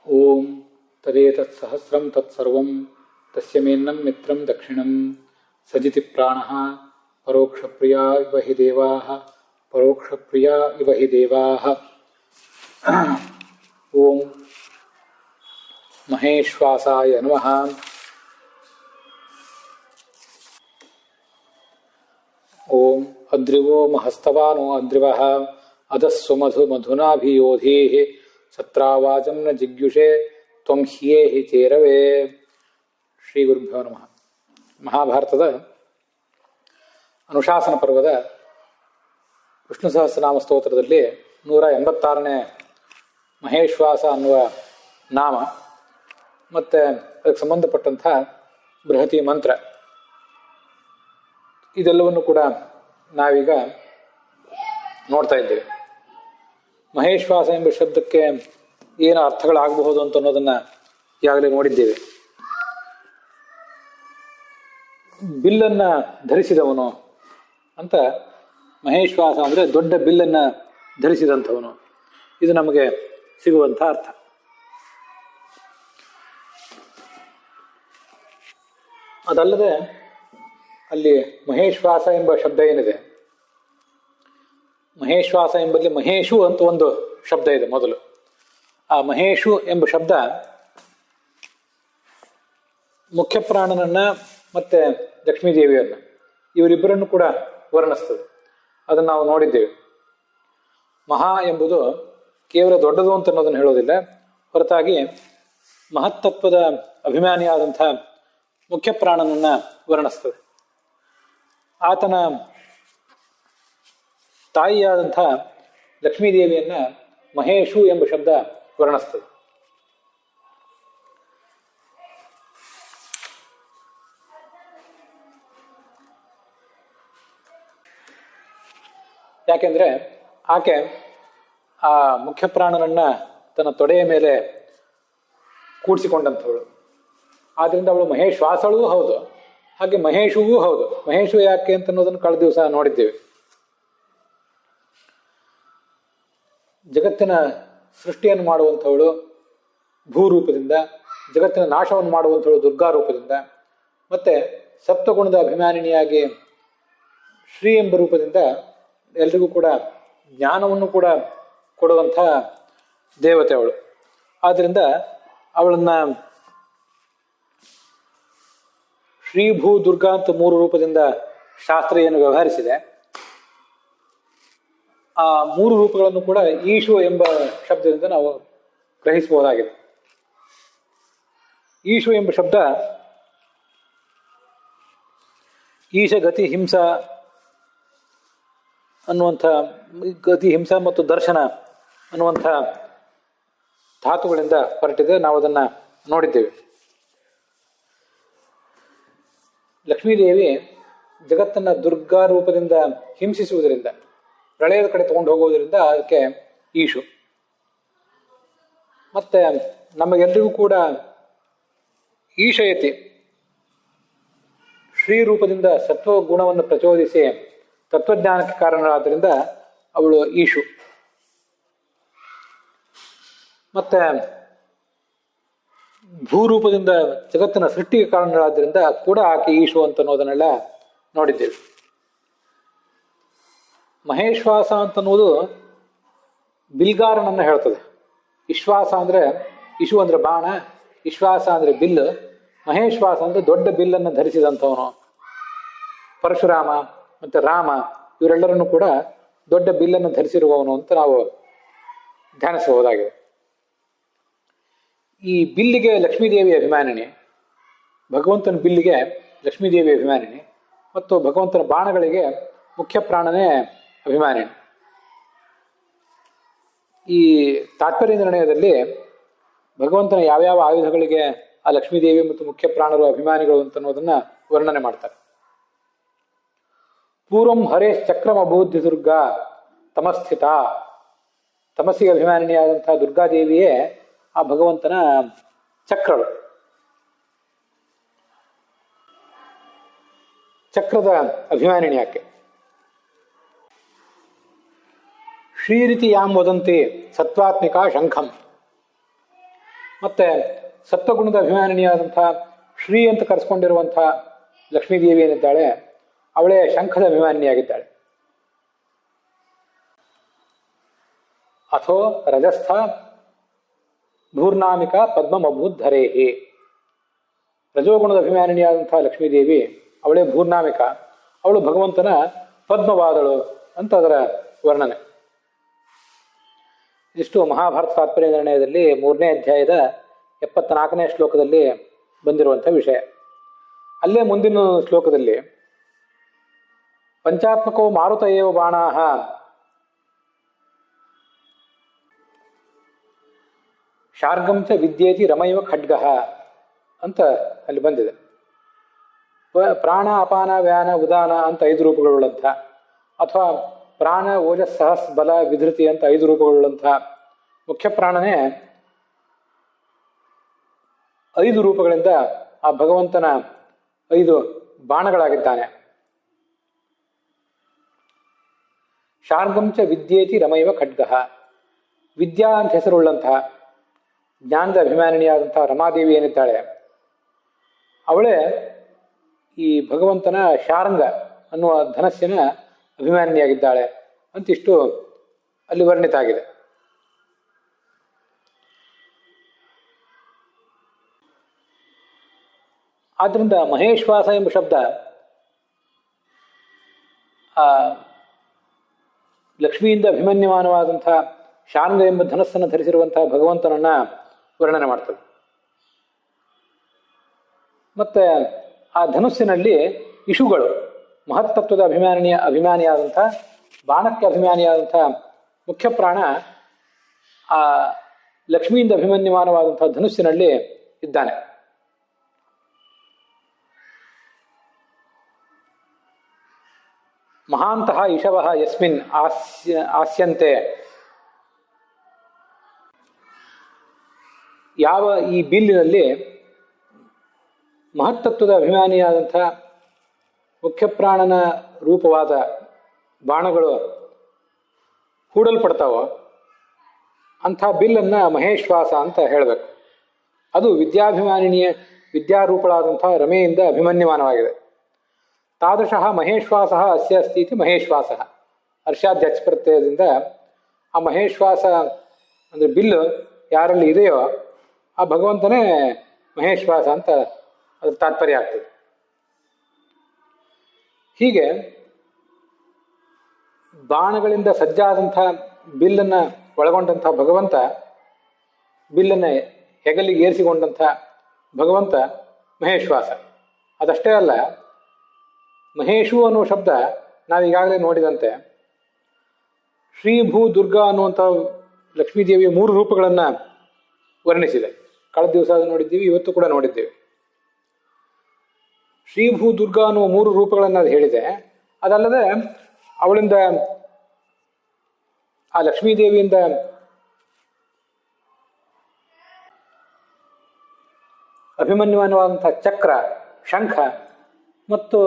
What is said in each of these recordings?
ಓಂ ತದೇತತ್ಸಹಸ್ರಂ ತತ್ಸರ್ವಂ ತಸ್ಯ ಮೇನ್ನಂ ಮಿತ್ರಂ ದಕ್ಷಿಣಂ ಸಜಿತಿ ಪ್ರಾಣಃ ಪರೋಕ್ಷಪ್ರಿಯಾ ಇವ ಹಿ ದೇವಾಃ ಪರೋಕ್ಷಪ್ರಿಯಾ ಇವ ಹಿ ದೇವಾಃ. ಓಂ ಮಹೇಶ್ವಾಸಾಯ ನಮಃ. ಓಂ ಅದ್ರಿವೋ ಮಹಸ್ತವಾನೋ ಅದ್ರಿವಃ ಅದಸ್ಸು ಮಧು ಮಧುನಾಭಿಯೋಧೀಃ ಸತ್ರಾವಾಚಂ ನ ಜಿಗ್ಯುಷೆ ತ್ವಂ ಹ್ಯೇಹಿ ಚೇರವೇ. ಶ್ರೀ ಗುರುಭ್ಯೋ ನಮಃ. ಮಹಾಭಾರತದ ಅನುಶಾಸನ ಪರ್ವದ ವಿಷ್ಣು ಸಹಸ್ರನಾಮ ಸ್ತೋತ್ರದಲ್ಲಿ 186ನೇ ಮಹೇಶ್ವಾಸ ಅನ್ನುವ ನಾಮ ಮತ್ತು ಅದಕ್ಕೆ ಸಂಬಂಧಪಟ್ಟಂಥ ಬೃಹತಿ ಮಂತ್ರ ಇದೆಲ್ಲವನ್ನು ಕೂಡ ನಾವೀಗ ನೋಡ್ತಾ ಇದ್ದೇವೆ. ಮಹೇಶ್ವಾಸ ಎಂಬ ಶಬ್ದಕ್ಕೆ ಏನು ಅರ್ಥಗಳಾಗಬಹುದು ಅಂತ ಅನ್ನೋದನ್ನು ಈಗಾಗಲೇ ನೋಡಿದ್ದೇವೆ. ಬಿಲ್ಲನ್ನು ಧರಿಸಿದವನು ಅಂತ ಮಹೇಶ್ವಾಸ ಅಂದರೆ ದೊಡ್ಡ ಬಿಲ್ಲನ್ನು ಧರಿಸಿದಂಥವನು, ಇದು ನಮಗೆ ಸಿಗುವಂಥ ಅರ್ಥ. ಅದಲ್ಲದೆ ಅಲ್ಲಿ ಮಹೇಶ್ವಾಸ ಎಂಬ ಶಬ್ದ ಏನಿದೆ, ಮಹೇಶ್ವಾಸ ಎಂಬಲ್ಲಿ ಮಹೇಶು ಅಂತ ಒಂದು ಶಬ್ದ ಇದೆ ಮೊದಲು. ಆ ಮಹೇಶು ಎಂಬ ಶಬ್ದ ಮುಖ್ಯ ಪ್ರಾಣನನ್ನ ಮತ್ತೆ ಲಕ್ಷ್ಮೀದೇವಿಯನ್ನ ಇವರಿಬ್ಬರನ್ನು ಕೂಡ ವರ್ಣಿಸ್ತದೆ. ಅದನ್ನು ನಾವು ನೋಡಿದ್ದೇವೆ. ಮಹಾ ಎಂಬುದು ಕೇವಲ ದೊಡ್ಡದು ಅಂತ ಅನ್ನೋದನ್ನು ಹೇಳೋದಿಲ್ಲ, ಹೊರತಾಗಿ ಮಹತ್ತತ್ವದ ಅಭಿಮಾನಿಯಾದಂಥ ಮುಖ್ಯ ಪ್ರಾಣನನ್ನ ವರ್ಣಿಸ್ತದೆ. ಆತನ ತಾಯಿಯಾದಂಥ ಲಕ್ಷ್ಮೀದೇವಿಯನ್ನ ಮಹೇಶು ಎಂಬ ಶಬ್ದ ವರ್ಣಿಸ್ತದೆ. ಯಾಕೆಂದ್ರೆ ಆಕೆ ಆ ಮುಖ್ಯ ಪ್ರಾಣನನ್ನ ತನ್ನ ತೊಡೆಯ ಮೇಲೆ ಕೂಡಿಸಿಕೊಂಡಂಥವಳು. ಆದ್ರಿಂದ ಅವಳು ಮಹೇಶ್ವಾಸಳೂ ಹೌದು, ಹಾಗೆ ಮಹೇಶುವೂ ಹೌದು. ಮಹೇಶು ಯಾಕೆ ಅಂತ ಅನ್ನೋದನ್ನು ಕಳೆದ ದಿವಸ ನೋಡಿದ್ದೇವೆ. ಜಗತ್ತಿನ ಸೃಷ್ಟಿಯನ್ನು ಮಾಡುವಂಥವಳು ಭೂರೂಪದಿಂದ, ಜಗತ್ತಿನ ನಾಶವನ್ನು ಮಾಡುವಂಥವಳು ದುರ್ಗಾರೂಪದಿಂದ, ಮತ್ತೆ ಸಪ್ತಗುಣದ ಅಭಿಮಾನಿನಿಯಾಗಿ ಶ್ರೀ ಎಂಬ ರೂಪದಿಂದ ಎಲ್ರಿಗೂ ಕೂಡ ಜ್ಞಾನವನ್ನು ಕೂಡ ಕೊಡುವಂಥ ದೇವತೆ ಅವಳು. ಆದ್ದರಿಂದ ಅವಳನ್ನ ಶ್ರೀ ಭೂ ದುರ್ಗಾ ಅಂತ 3 ರೂಪದಿಂದ ಶಾಸ್ತ್ರ ಏನು ವ್ಯವಹರಿಸಿದೆ, ಆ 3 ರೂಪಗಳನ್ನು ಕೂಡ ಈಶು ಎಂಬ ಶಬ್ದದಿಂದ ನಾವು ಗ್ರಹಿಸಬಹುದಾಗಿದೆ. ಈಶು ಎಂಬ ಶಬ್ದ ಈಶ ಗತಿ ಹಿಂಸ ಅನ್ನುವಂಥ, ಗತಿ ಹಿಂಸ ಮತ್ತು ದರ್ಶನ ಅನ್ನುವಂಥ ಧಾತುಗಳಿಂದ ಹೊರಟಿದೆ. ನಾವು ಅದನ್ನು ನೋಡಿದ್ದೇವೆ. ಲಕ್ಷ್ಮೀದೇವಿ ಜಗತ್ತನ್ನು ದುರ್ಗಾ ರೂಪದಿಂದ ಹಿಂಸಿಸುವುದರಿಂದ, ಪ್ರಳಯದ ಕಡೆ ತಗೊಂಡು ಹೋಗುವುದರಿಂದ ಅದಕ್ಕೆ ಈಶು. ಮತ್ತೆ ನಮಗೆಲ್ಲರಿಗೂ ಕೂಡ ಈಶಯತಿ ಶ್ರೀ ರೂಪದಿಂದ ಸತ್ವ ಗುಣವನ್ನು ಪ್ರಚೋದಿಸಿ ತತ್ವಜ್ಞಾನಕ್ಕೆ ಕಾರಣರಾದ್ದರಿಂದ ಅವಳು ಈಶು. ಮತ್ತೆ ಭೂರೂಪದಿಂದ ಜಗತ್ತಿನ ಸೃಷ್ಟಿಗೆ ಕಾರಣರಾದ್ದರಿಂದ ಕೂಡ ಆಕೆ ಈಶು ಅಂತ ಅನ್ನೋದನ್ನೆಲ್ಲ ನೋಡಿದ್ದೇವೆ. ಮಹೇಶ್ವಾಸ ಅಂತನ್ನುವುದು ಬಿಲ್ಗಾರನನ್ನು ಹೇಳ್ತದೆ. ವಿಶ್ವಾಸ ಅಂದರೆ, ಇಶು ಅಂದರೆ ಬಾಣ, ವಿಶ್ವಾಸ ಅಂದರೆ ಬಿಲ್ಲು, ಮಹೇಶ್ವಾಸ ಅಂದರೆ ದೊಡ್ಡ ಬಿಲ್ಲನ್ನು ಧರಿಸಿದಂಥವನು. ಪರಶುರಾಮ ಮತ್ತು ರಾಮ ಇವರೆಲ್ಲರನ್ನು ಕೂಡ ದೊಡ್ಡ ಬಿಲ್ಲನ್ನು ಧರಿಸಿರುವವನು ಅಂತ ನಾವು ಧ್ಯಾನಿಸಬಹುದಾಗಿದೆ. ಈ ಬಿಲ್ಲಿಗೆ ಲಕ್ಷ್ಮೀದೇವಿ ಅಭಿಮಾನಿನಿ, ಭಗವಂತನ ಬಿಲ್ಲಿಗೆ ಲಕ್ಷ್ಮೀದೇವಿ ಅಭಿಮಾನಿನಿ, ಮತ್ತು ಭಗವಂತನ ಬಾಣಗಳಿಗೆ ಮುಖ್ಯ ಪ್ರಾಣನೇ ಅಭಿಮಾನಿನಿ. ಈ ತಾತ್ಪರ್ಯ ನಿರ್ಣಯದಲ್ಲಿ ಭಗವಂತನ ಯಾವ್ಯಾವ ಆಯುಧಗಳಿಗೆ ಆ ಲಕ್ಷ್ಮೀದೇವಿ ಮತ್ತು ಮುಖ್ಯ ಪ್ರಾಣರು ಅಭಿಮಾನಿಗಳು ಅಂತ ಅನ್ನೋದನ್ನ ವರ್ಣನೆ ಮಾಡ್ತಾರೆ. ಪೂರ್ವಂ ಹರೇಶ್ ಚಕ್ರಮ ಅಭೂದ್ಯ ದುರ್ಗಾ ತಮಸ್ಥಿತ. ತಮಸ್ಸಿಗೆ ಅಭಿಮಾನಿನಿಯಾದಂತಹ ದುರ್ಗಾದೇವಿಯೇ ಆ ಭಗವಂತನ ಚಕ್ರಳು. ಚಕ್ರದ ಅಭಿಮಾನಿನಿ ಆಕೆ. ಶ್ರೀರಿತಿ ಯಾಂ ವದಂತಿ ಸತ್ವಾತ್ಮಿಕಾ ಶಂಖಂ. ಮತ್ತೆ ಸತ್ವಗುಣದ ಅಭಿಮಾನಿನಿಯಾದಂಥ ಶ್ರೀ ಅಂತ ಕರೆಸ್ಕೊಂಡಿರುವಂಥ ಲಕ್ಷ್ಮೀದೇವಿ ಏನಿದ್ದಾಳೆ ಅವಳೇ ಶಂಖದ ಅಭಿಮಾನಿಯಾಗಿದ್ದಾಳೆ. ಅಥೋ ರಜಸ್ಥ ಭೂರ್ನಾಮಿಕ ಪದ್ಮಮಭೂದ್ಧರೇಹಿ. ರಜೋಗುಣದ ಅಭಿಮಾನಿನಿಯಾದಂಥ ಲಕ್ಷ್ಮೀದೇವಿ ಅವಳೇ ಭೂರ್ನಾಮಿಕ, ಅವಳು ಭಗವಂತನ ಪದ್ಮವಾದಳು ಅಂತ ಅದರ ವರ್ಣನೆ. ಇಷ್ಟು ಮಹಾಭಾರತ ತಾತ್ಪರ್ಯ ನಿರ್ಣಯದಲ್ಲಿ 3ನೇ ಅಧ್ಯಾಯದ 74ನೇ ಶ್ಲೋಕದಲ್ಲಿ ಬಂದಿರುವಂಥ ವಿಷಯ. ಅಲ್ಲೇ ಮುಂದಿನ ಶ್ಲೋಕದಲ್ಲಿ ಪಂಚಾತ್ಮಕೋ ಮಾರುತ ಏವ ಬಾಣಾಹ ಶಾರ್ಗಂಚ ವಿದ್ಯೇತಿ ರಮೈವ ಖಡ್ಗಃ ಅಂತ ಅಲ್ಲಿ ಬಂದಿದೆ. ಪ್ರಾಣ ಅಪಾನ ವ್ಯಾನ ಉದಾನ ಅಂತ 5 ರೂಪಗಳುಳ್ಳಂಥ, ಅಥವಾ ಪ್ರಾಣ ಓಜಸ್ ಸಹಸ್ ಬಲ ವಿಧೃತಿ ಅಂತ 5 ರೂಪಗಳುಳ್ಳಂಥ ಮುಖ್ಯ ಪ್ರಾಣನೇ 5 ರೂಪಗಳಿಂದ ಆ ಭಗವಂತನ 5 ಬಾಣಗಳಾಗಿದ್ದಾನೆ. ಶಾರ್ಗಂಚ ವಿದ್ಯೇತಿ ರಮೈವ ಖಡ್ಗಃ. ವಿದ್ಯಾ ಅಂತ ಹೆಸರುಳ್ಳಂತಹ ಜ್ಞಾನದ ಅಭಿಮಾನಿನಿಯಾದಂತಹ ರಮಾದೇವಿ ಏನಿದ್ದಾಳೆ ಅವಳೇ ಈ ಭಗವಂತನ ಶಾರಂಗ ಅನ್ನುವ ಧನಸ್ಸಿನ ಅಭಿಮಾನಿಯಾಗಿದ್ದಾಳೆ ಅಂತಿಷ್ಟು ಅಲ್ಲಿ ವರ್ಣಿತ ಆಗಿದೆ. ಆದ್ರಿಂದ ಮಹೇಶ್ವಾಸ ಎಂಬ ಶಬ್ದ ಲಕ್ಷ್ಮಿಯಿಂದ ಅಭಿಮನ್ಯಮಾನವಾದಂಥ ಶಾರಂಗ ಎಂಬ ಧನಸ್ಸನ್ನು ಧರಿಸಿರುವಂತಹ ಭಗವಂತನನ್ನ ವರ್ಣನೆ ಮಾಡ್ತದೆ. ಮತ್ತೆ ಆ ಧನುಸ್ಸಿನಲ್ಲಿ ಇಶುಗಳು ಮಹತ್ತತ್ವದ ಅಭಿಮಾನಿಯಾದಂಥ ಬಾಣಕ್ಕೆ ಅಭಿಮಾನಿಯಾದಂಥ ಮುಖ್ಯ ಪ್ರಾಣ ಆ ಲಕ್ಷ್ಮಿಯಿಂದ ಅಭಿಮನ್ಯಮಾನವಾದಂಥ ಧನುಸ್ಸಿನಲ್ಲಿ ಇದ್ದಾನೆ. ಮಹಾಂತಹ ಇಶವಃ ಯಸ್ಮಿನ್ ಆಸ್ಯಂತೆ. ಯಾವ ಈ ಬಿಲ್ಲಿನಲ್ಲಿ ಮಹತ್ತತ್ವದ ಅಭಿಮಾನಿಯಾದಂಥ ಮುಖ್ಯಪ್ರಾಣನ ರೂಪವಾದ ಬಾಣಗಳು ಹೂಡಲ್ಪಡ್ತಾವೋ ಅಂಥ ಬಿಲ್ಲನ್ನು ಮಹೇಶ್ವಾಸ ಅಂತ ಹೇಳಬೇಕು. ಅದು ವಿದ್ಯಾರೂಪಳಾದಂಥ ರಮೆಯಿಂದ ಅಭಿಮನ್ಯಮಾನವಾಗಿದೆ. ತಾದೃಶಃ ಮಹೇಶ್ವಾಸ ಅಸ್ಯ ಅಸ್ತಿ ಇತಿ ಮಹೇಶ್ವಾಸ. ಹರ್ಷಾಧ್ಯಕ್ಷ ಪ್ರತ್ಯಯದಿಂದ ಆ ಮಹೇಶ್ವಾಸ ಅಂದರೆ ಬಿಲ್ಲು ಯಾರಲ್ಲಿ ಇದೆಯೋ ಆ ಭಗವಂತನೇ ಮಹೇಶ್ವಾಸ ಅಂತ ಅದ್ರ ತಾತ್ಪರ್ಯ ಆಗ್ತದೆ. ಹೀಗೆ ಬಾಣಗಳಿಂದ ಸಜ್ಜಾದಂಥ ಬಿಲ್ಲನ್ನು ಒಳಗೊಂಡಂಥ ಭಗವಂತ, ಬಿಲ್ಲನ್ನು ಹೆಗಲಿಗೆ ಏರಿಸಿಕೊಂಡಂಥ ಭಗವಂತ ಮಹೇಶ್ವಾಸ. ಅದಷ್ಟೇ ಅಲ್ಲ, ಮಹೇಶು ಅನ್ನುವ ಶಬ್ದ ನಾವೀಗಾಗಲೇ ನೋಡಿದಂತೆ ಶ್ರೀಭೂ ದುರ್ಗಾ ಅನ್ನುವಂಥ ಲಕ್ಷ್ಮೀದೇವಿಯ 3 ರೂಪಗಳನ್ನು ವರ್ಣಿಸಿದೆ. ಕಳೆದ ದಿವಸ ಅದು ನೋಡಿದ್ದೀವಿ, ಇವತ್ತು ಕೂಡ ನೋಡಿದ್ದೇವೆ. ಶ್ರೀಭೂ ದುರ್ಗಾ ಅನ್ನುವ 3 ರೂಪಗಳನ್ನು ಅದು ಹೇಳಿದೆ. ಅದಲ್ಲದೆ ಅವಳಿಂದ ಆ ಲಕ್ಷ್ಮೀದೇವಿಯಿಂದ ಅಭಿಮನ್ಯಮಾನವಾದಂಥ ಚಕ್ರ, ಶಂಖ ಮತ್ತು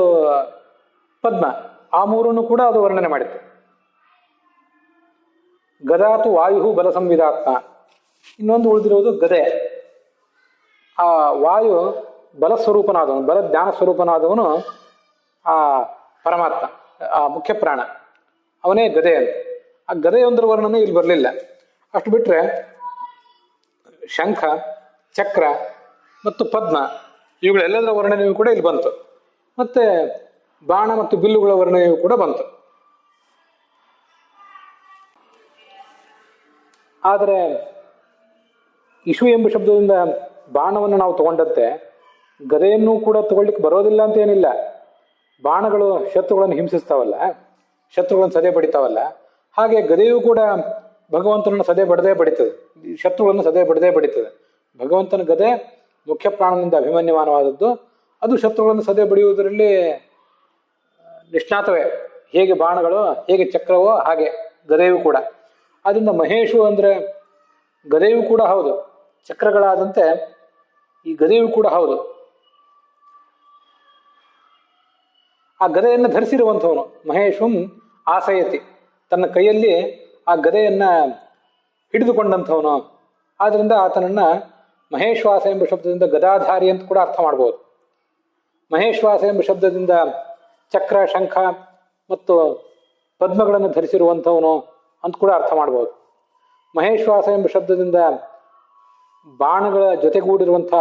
ಪದ್ಮ, ಆ 3 ಕೂಡ ಅದು ವರ್ಣನೆ ಮಾಡಿತ್ತು. ಗದಾತು ವಾಯು ಬಲ ಸಂವಿಧಾತ್ಮ. ಇನ್ನೊಂದು ಉಳಿದಿರುವುದು ಗದೆ. ಆ ವಾಯು ಬಲಸ್ವರೂಪನಾದವನು, ಬಲ ಜ್ಞಾನ ಸ್ವರೂಪನಾದವನು ಆ ಪರಮಾತ್ಮ, ಆ ಮುಖ್ಯ ಪ್ರಾಣ, ಅವನೇ ಗದೆ ಅಂತ. ಆ ಗದೆಯೊಂದರ ವರ್ಣನೆ ಇಲ್ಲಿ ಬರಲಿಲ್ಲ. ಅಷ್ಟು ಬಿಟ್ಟರೆ ಶಂಖ, ಚಕ್ರ ಮತ್ತು ಪದ್ಮ ಇವುಗಳೆಲ್ಲದರ ವರ್ಣನೆಯೂ ಕೂಡ ಇಲ್ಲಿ ಬಂತು. ಮತ್ತೆ ಬಾಣ ಮತ್ತು ಬಿಲ್ಲುಗಳ ವರ್ಣನೆಯೂ ಕೂಡ ಬಂತು. ಆದರೆ ಇಶು ಎಂಬ ಶಬ್ದದಿಂದ ಬಾಣವನ್ನು ನಾವು ತಗೊಂಡಂತೆ ಗದೆಯನ್ನು ಕೂಡ ತಗೊಳ್ಳಿಕ್ಕೆ ಬರೋದಿಲ್ಲ ಅಂತ ಏನಿಲ್ಲ. ಬಾಣಗಳು ಶತ್ರುಗಳನ್ನು ಹಿಂಸಿಸ್ತಾವಲ್ಲ, ಶತ್ರುಗಳನ್ನು ಸದೆ ಬಡಿತಾವಲ್ಲ, ಹಾಗೆ ಗದೆಯೂ ಕೂಡ ಭಗವಂತನನ್ನು ಸದೆ ಬಡದೇ ಬಡಿತದೆ, ಶತ್ರುಗಳನ್ನು ಸದೆ ಬಡದೇ ಬಡಿತದೆ. ಭಗವಂತನ ಗದೆ ಮುಖ್ಯ ಪ್ರಾಣದಿಂದ ಅಭಿಮನ್ಯಮಾನವಾದದ್ದು. ಅದು ಶತ್ರುಗಳನ್ನು ಸದೆ ಬಡಿಯುವುದರಲ್ಲಿ ನಿಷ್ಣಾತವೇ. ಹೇಗೆ ಬಾಣಗಳು, ಹೇಗೆ ಚಕ್ರವೋ ಹಾಗೆ ಗದೆಯೂ ಕೂಡ. ಆದ್ದರಿಂದ ಮಹೇಶು ಅಂದರೆ ಗದೆಯೂ ಕೂಡ ಹೌದು, ಚಕ್ರಗಳಾದಂತೆ ಈ ಗದೆಯೂ ಕೂಡ ಹೌದು. ಆ ಗದೆಯನ್ನು ಧರಿಸಿರುವಂಥವನು ಮಹೇಶಂ ಆಸಯತಿ, ತನ್ನ ಕೈಯಲ್ಲಿ ಆ ಗದೆಯನ್ನು ಹಿಡಿದುಕೊಂಡಂಥವನು. ಆದ್ದರಿಂದ ಆತನನ್ನು ಮಹೇಶ್ವಾಸ ಎಂಬ ಶಬ್ದದಿಂದ ಗದಾಧಾರಿ ಅಂತ ಕೂಡ ಅರ್ಥ ಮಾಡ್ಬೋದು. ಮಹೇಶ್ವಾಸ ಎಂಬ ಶಬ್ದದಿಂದ ಚಕ್ರ, ಶಂಖ ಮತ್ತು ಪದ್ಮಗಳನ್ನು ಧರಿಸಿರುವಂಥವನು ಅಂತ ಕೂಡ ಅರ್ಥ ಮಾಡ್ಬೋದು. ಮಹೇಶ್ವಾಸ ಎಂಬ ಶಬ್ದದಿಂದ ಬಾಣಗಳ ಜೊತೆಗೂಡಿರುವಂಥ,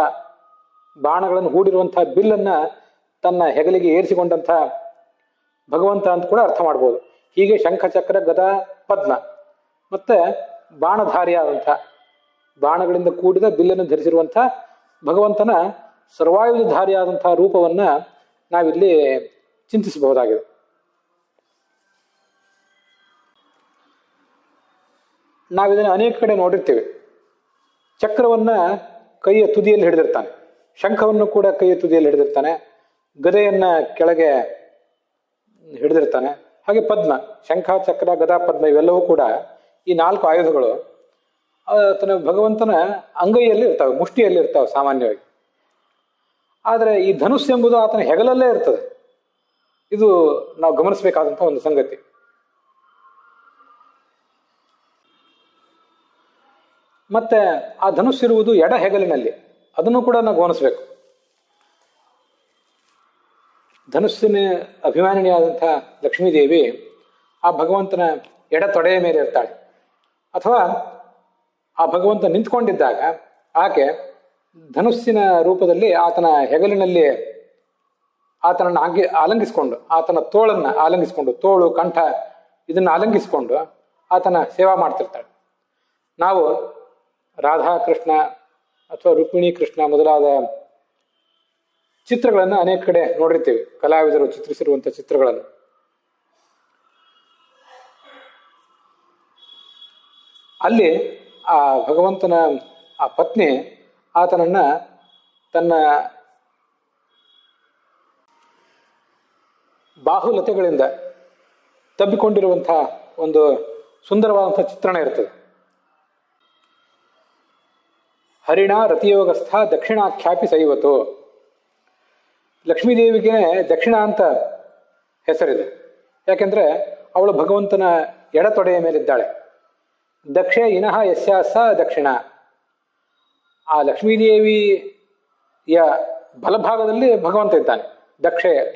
ಬಾಣಗಳನ್ನು ಹೂಡಿರುವಂಥ ಬಿಲ್ಲನ್ನು ತನ್ನ ಹೆಗಲಿಗೆ ಏರಿಸಿಕೊಂಡಂಥ ಭಗವಂತ ಅಂತ ಕೂಡ ಅರ್ಥ ಮಾಡ್ಬೋದು. ಹೀಗೆ ಶಂಖ, ಚಕ್ರ, ಗದ, ಪದ್ಮ ಮತ್ತೆ ಬಾಣಧಾರಿಯಾದಂಥ, ಬಾಣಗಳಿಂದ ಕೂಡಿದ ಬಿಲ್ಲನ್ನು ಧರಿಸಿರುವಂಥ ಭಗವಂತನ ಸರ್ವಾಯುಧಧಾರಿಯಾದಂತಹ ರೂಪವನ್ನ ನಾವಿಲ್ಲಿ ಚಿಂತಿಸಬಹುದಾಗಿದೆ. ನಾವಿದನ್ನು ಅನೇಕ ಕಡೆ ನೋಡಿರ್ತೀವಿ. ಚಕ್ರವನ್ನ ಕೈಯ ತುದಿಯಲ್ಲಿ ಹಿಡಿದಿರ್ತಾನೆ, ಶಂಖವನ್ನು ಕೂಡ ಕೈಯ ತುದಿಯಲ್ಲಿ ಹಿಡಿದಿರ್ತಾನೆ, ಗದೆಯನ್ನ ಕೆಳಗೆ ಹಿಡಿದಿರ್ತಾನೆ. ಹಾಗೆ ಪದ್ಮ, ಶಂಖ, ಚಕ್ರ, ಗದಾ, ಪದ್ಮ ಇವೆಲ್ಲವೂ ಕೂಡ ಈ 4 ಆಯುಧಗಳು ಆತನ ಭಗವಂತನ ಅಂಗೈಯಲ್ಲಿ ಇರ್ತಾವೆ, ಮುಷ್ಟಿಯಲ್ಲಿ ಇರ್ತಾವೆ ಸಾಮಾನ್ಯವಾಗಿ. ಆದರೆ ಈ ಧನುಸ್ಸು ಎಂಬುದು ಆತನ ಹೆಗಲಲ್ಲೇ ಇರ್ತದೆ. ಇದು ನಾವು ಗಮನಿಸಬೇಕಾದಂಥ ಒಂದು ಸಂಗತಿ. ಮತ್ತೆ ಆ ಧನುಸ್ಸಿರುವುದು ಎಡ ಹೆಗಲಿನಲ್ಲಿ, ಅದನ್ನು ಕೂಡ ನಾವು ಗಮನಿಸಬೇಕು. ಧನುಸ್ಸಿನ ಅಭಿಮಾನಿನಿಯಾದಂಥ ಲಕ್ಷ್ಮೀದೇವಿ ಆ ಭಗವಂತನ ಎಡ ತೊಡೆಯ ಮೇಲೆ ಇರ್ತಾಳೆ. ಅಥವಾ ಆ ಭಗವಂತ ನಿಂತ್ಕೊಂಡಿದ್ದಾಗ ಆಕೆ ಧನುಸ್ಸಿನ ರೂಪದಲ್ಲಿ ಆತನ ಹೆಗಲಿನಲ್ಲಿ ಆತನನ್ನು ಆಲಂಗಿಸಿಕೊಂಡು, ಆತನ ತೋಳನ್ನು ಆಲಂಗಿಸಿಕೊಂಡು, ತೋಳು, ಕಂಠ ಇದನ್ನು ಆಲಂಗಿಸಿಕೊಂಡು ಆತನ ಸೇವಾ ಮಾಡ್ತಿರ್ತಾಳೆ. ನಾವು ರಾಧಾಕೃಷ್ಣ ಅಥವಾ ರುಕ್ಮಿಣಿ ಕೃಷ್ಣ ಮೊದಲಾದ ಚಿತ್ರಗಳನ್ನು ಅನೇಕ ಕಡೆ ನೋಡಿರ್ತೀವಿ, ಕಲಾವಿದರು ಚಿತ್ರಿಸಿರುವಂಥ ಚಿತ್ರಗಳನ್ನು. ಅಲ್ಲಿ ಆ ಭಗವಂತನ ಆ ಪತ್ನಿ ಆತನನ್ನ ತನ್ನ ಬಾಹುಲತೆಗಳಿಂದ ತಬ್ಬಿಕೊಂಡಿರುವಂತಹ ಒಂದು ಸುಂದರವಾದಂತಹ ಚಿತ್ರಣ ಇರ್ತದೆ. ಹರಿಣ ರತಿಯೋಗಸ್ಥ ದಕ್ಷಿಣಾಖ್ಯಾಪಿ ಸೈವತು. ಲಕ್ಷ್ಮೀದೇವಿಗೆ ದಕ್ಷಿಣ ಅಂತ ಹೆಸರಿದೆ. ಯಾಕೆಂದ್ರೆ ಅವಳು ಭಗವಂತನ ಎಡತೊಡೆಯ ಮೇಲಿದ್ದಾಳೆ. ದಕ್ಷೆ ಇನಃ ಯಸ್ಯಾಸ ದಕ್ಷಿಣ. ಆ ಲಕ್ಷ್ಮೀದೇವಿಯ ಬಲಭಾಗದಲ್ಲಿ ಭಗವಂತ ಇದ್ದಾನೆ.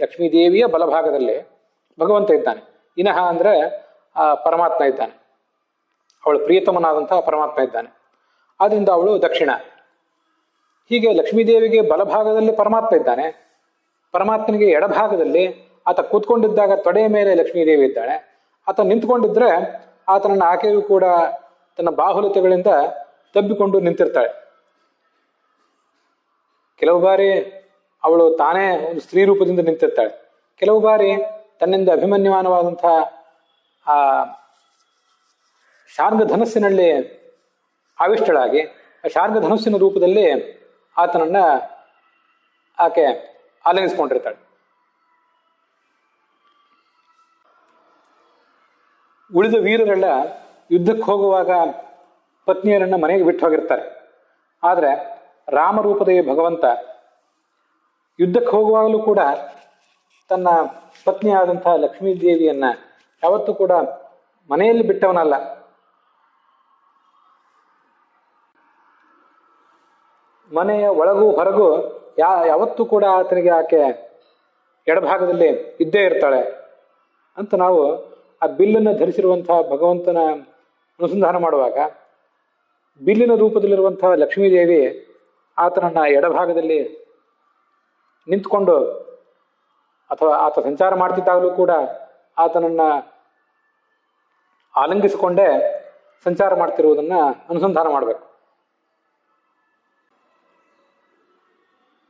ಲಕ್ಷ್ಮೀದೇವಿಯ ಬಲಭಾಗದಲ್ಲಿ ಭಗವಂತ ಇದ್ದಾನೆ. ಇನಃ ಅಂದ್ರೆ ಆ ಪರಮಾತ್ಮ ಇದ್ದಾನೆ, ಅವಳು ಪ್ರಿಯತಮನಾದಂತಹ ಪರಮಾತ್ಮ ಇದ್ದಾನೆ. ಆದ್ರಿಂದ ಅವಳು ದಕ್ಷಿಣ. ಹೀಗೆ ಲಕ್ಷ್ಮೀದೇವಿಗೆ ಬಲಭಾಗದಲ್ಲಿ ಪರಮಾತ್ಮ ಇದ್ದಾನೆ, ಪರಮಾತ್ಮನಿಗೆ ಎಡಭಾಗದಲ್ಲಿ ಆತ ಕೂತ್ಕೊಂಡಿದ್ದಾಗ ತೊಡೆಯ ಮೇಲೆ ಲಕ್ಷ್ಮೀದೇವಿ ಇದ್ದಾಳೆ. ಆತ ನಿಂತ್ಕೊಂಡಿದ್ರೆ ಆತನನ್ನು ಆಕೆಯೂ ಕೂಡ ತನ್ನ ಬಾಹುಲತೆಗಳಿಂದ ತಬ್ಬಿಕೊಂಡು ನಿಂತಿರ್ತಾಳೆ. ಕೆಲವು ಬಾರಿ ಅವಳು ತಾನೇ ಒಂದು ಸ್ತ್ರೀ ರೂಪದಿಂದ ನಿಂತಿರ್ತಾಳೆ, ಕೆಲವು ಬಾರಿ ತನ್ನಿಂದ ಅಭಿಮನ್ಯಮಾನವಾದಂತಹ ಆ ಶಾರ್ಗ ಧನಸ್ಸಿನಲ್ಲಿ ಆವಿಷ್ಟಳಾಗಿ ಆ ಶಾರ್ಗ ಧನಸ್ಸಿನ ರೂಪದಲ್ಲಿ ಆತನನ್ನ ಆಕೆ ಆಲಂಗಿಸ್ಕೊಂಡಿರ್ತಾಳೆ. ಉಳಿದ ವೀರರೆಲ್ಲ ಯುದ್ಧಕ್ಕೆ ಹೋಗುವಾಗ ಪತ್ನಿಯರನ್ನ ಮನೆಗೆ ಬಿಟ್ಟು ಹೋಗಿರ್ತಾರೆ. ಆದರೆ ರಾಮರೂಪದ ಈ ಭಗವಂತ ಯುದ್ಧಕ್ಕೆ ಹೋಗುವಾಗಲೂ ಕೂಡ ತನ್ನ ಪತ್ನಿಯಾದಂತಹ ಲಕ್ಷ್ಮೀ ದೇವಿಯನ್ನ ಯಾವತ್ತೂ ಕೂಡ ಮನೆಯಲ್ಲಿ ಬಿಟ್ಟವನಲ್ಲ. ಮನೆಯ ಒಳಗೂ ಹೊರಗೂ ಯಾವತ್ತೂ ಕೂಡ ಆತನಿಗೆ ಆಕೆ ಎಡಭಾಗದಲ್ಲಿ ಇದ್ದೇ ಇರ್ತಾಳೆ ಅಂತ ನಾವು ಆ ಬಿಲ್ಲನ್ನು ಧರಿಸಿರುವಂತಹ ಭಗವಂತನ ಅನುಸಂಧಾನ ಮಾಡುವಾಗ ಬಿಲ್ಲಿನ ರೂಪದಲ್ಲಿರುವಂತಹ ಲಕ್ಷ್ಮೀದೇವಿ ಆತನನ್ನ ಎಡಭಾಗದಲ್ಲಿ ನಿಂತ್ಕೊಂಡು ಅಥವಾ ಆತ ಸಂಚಾರ ಮಾಡ್ತಿದ್ದಾಗಲೂ ಕೂಡ ಆತನನ್ನ ಆಲಂಗಿಸಿಕೊಂಡೇ ಸಂಚಾರ ಮಾಡ್ತಿರುವುದನ್ನ ಅನುಸಂಧಾನ ಮಾಡಬೇಕು.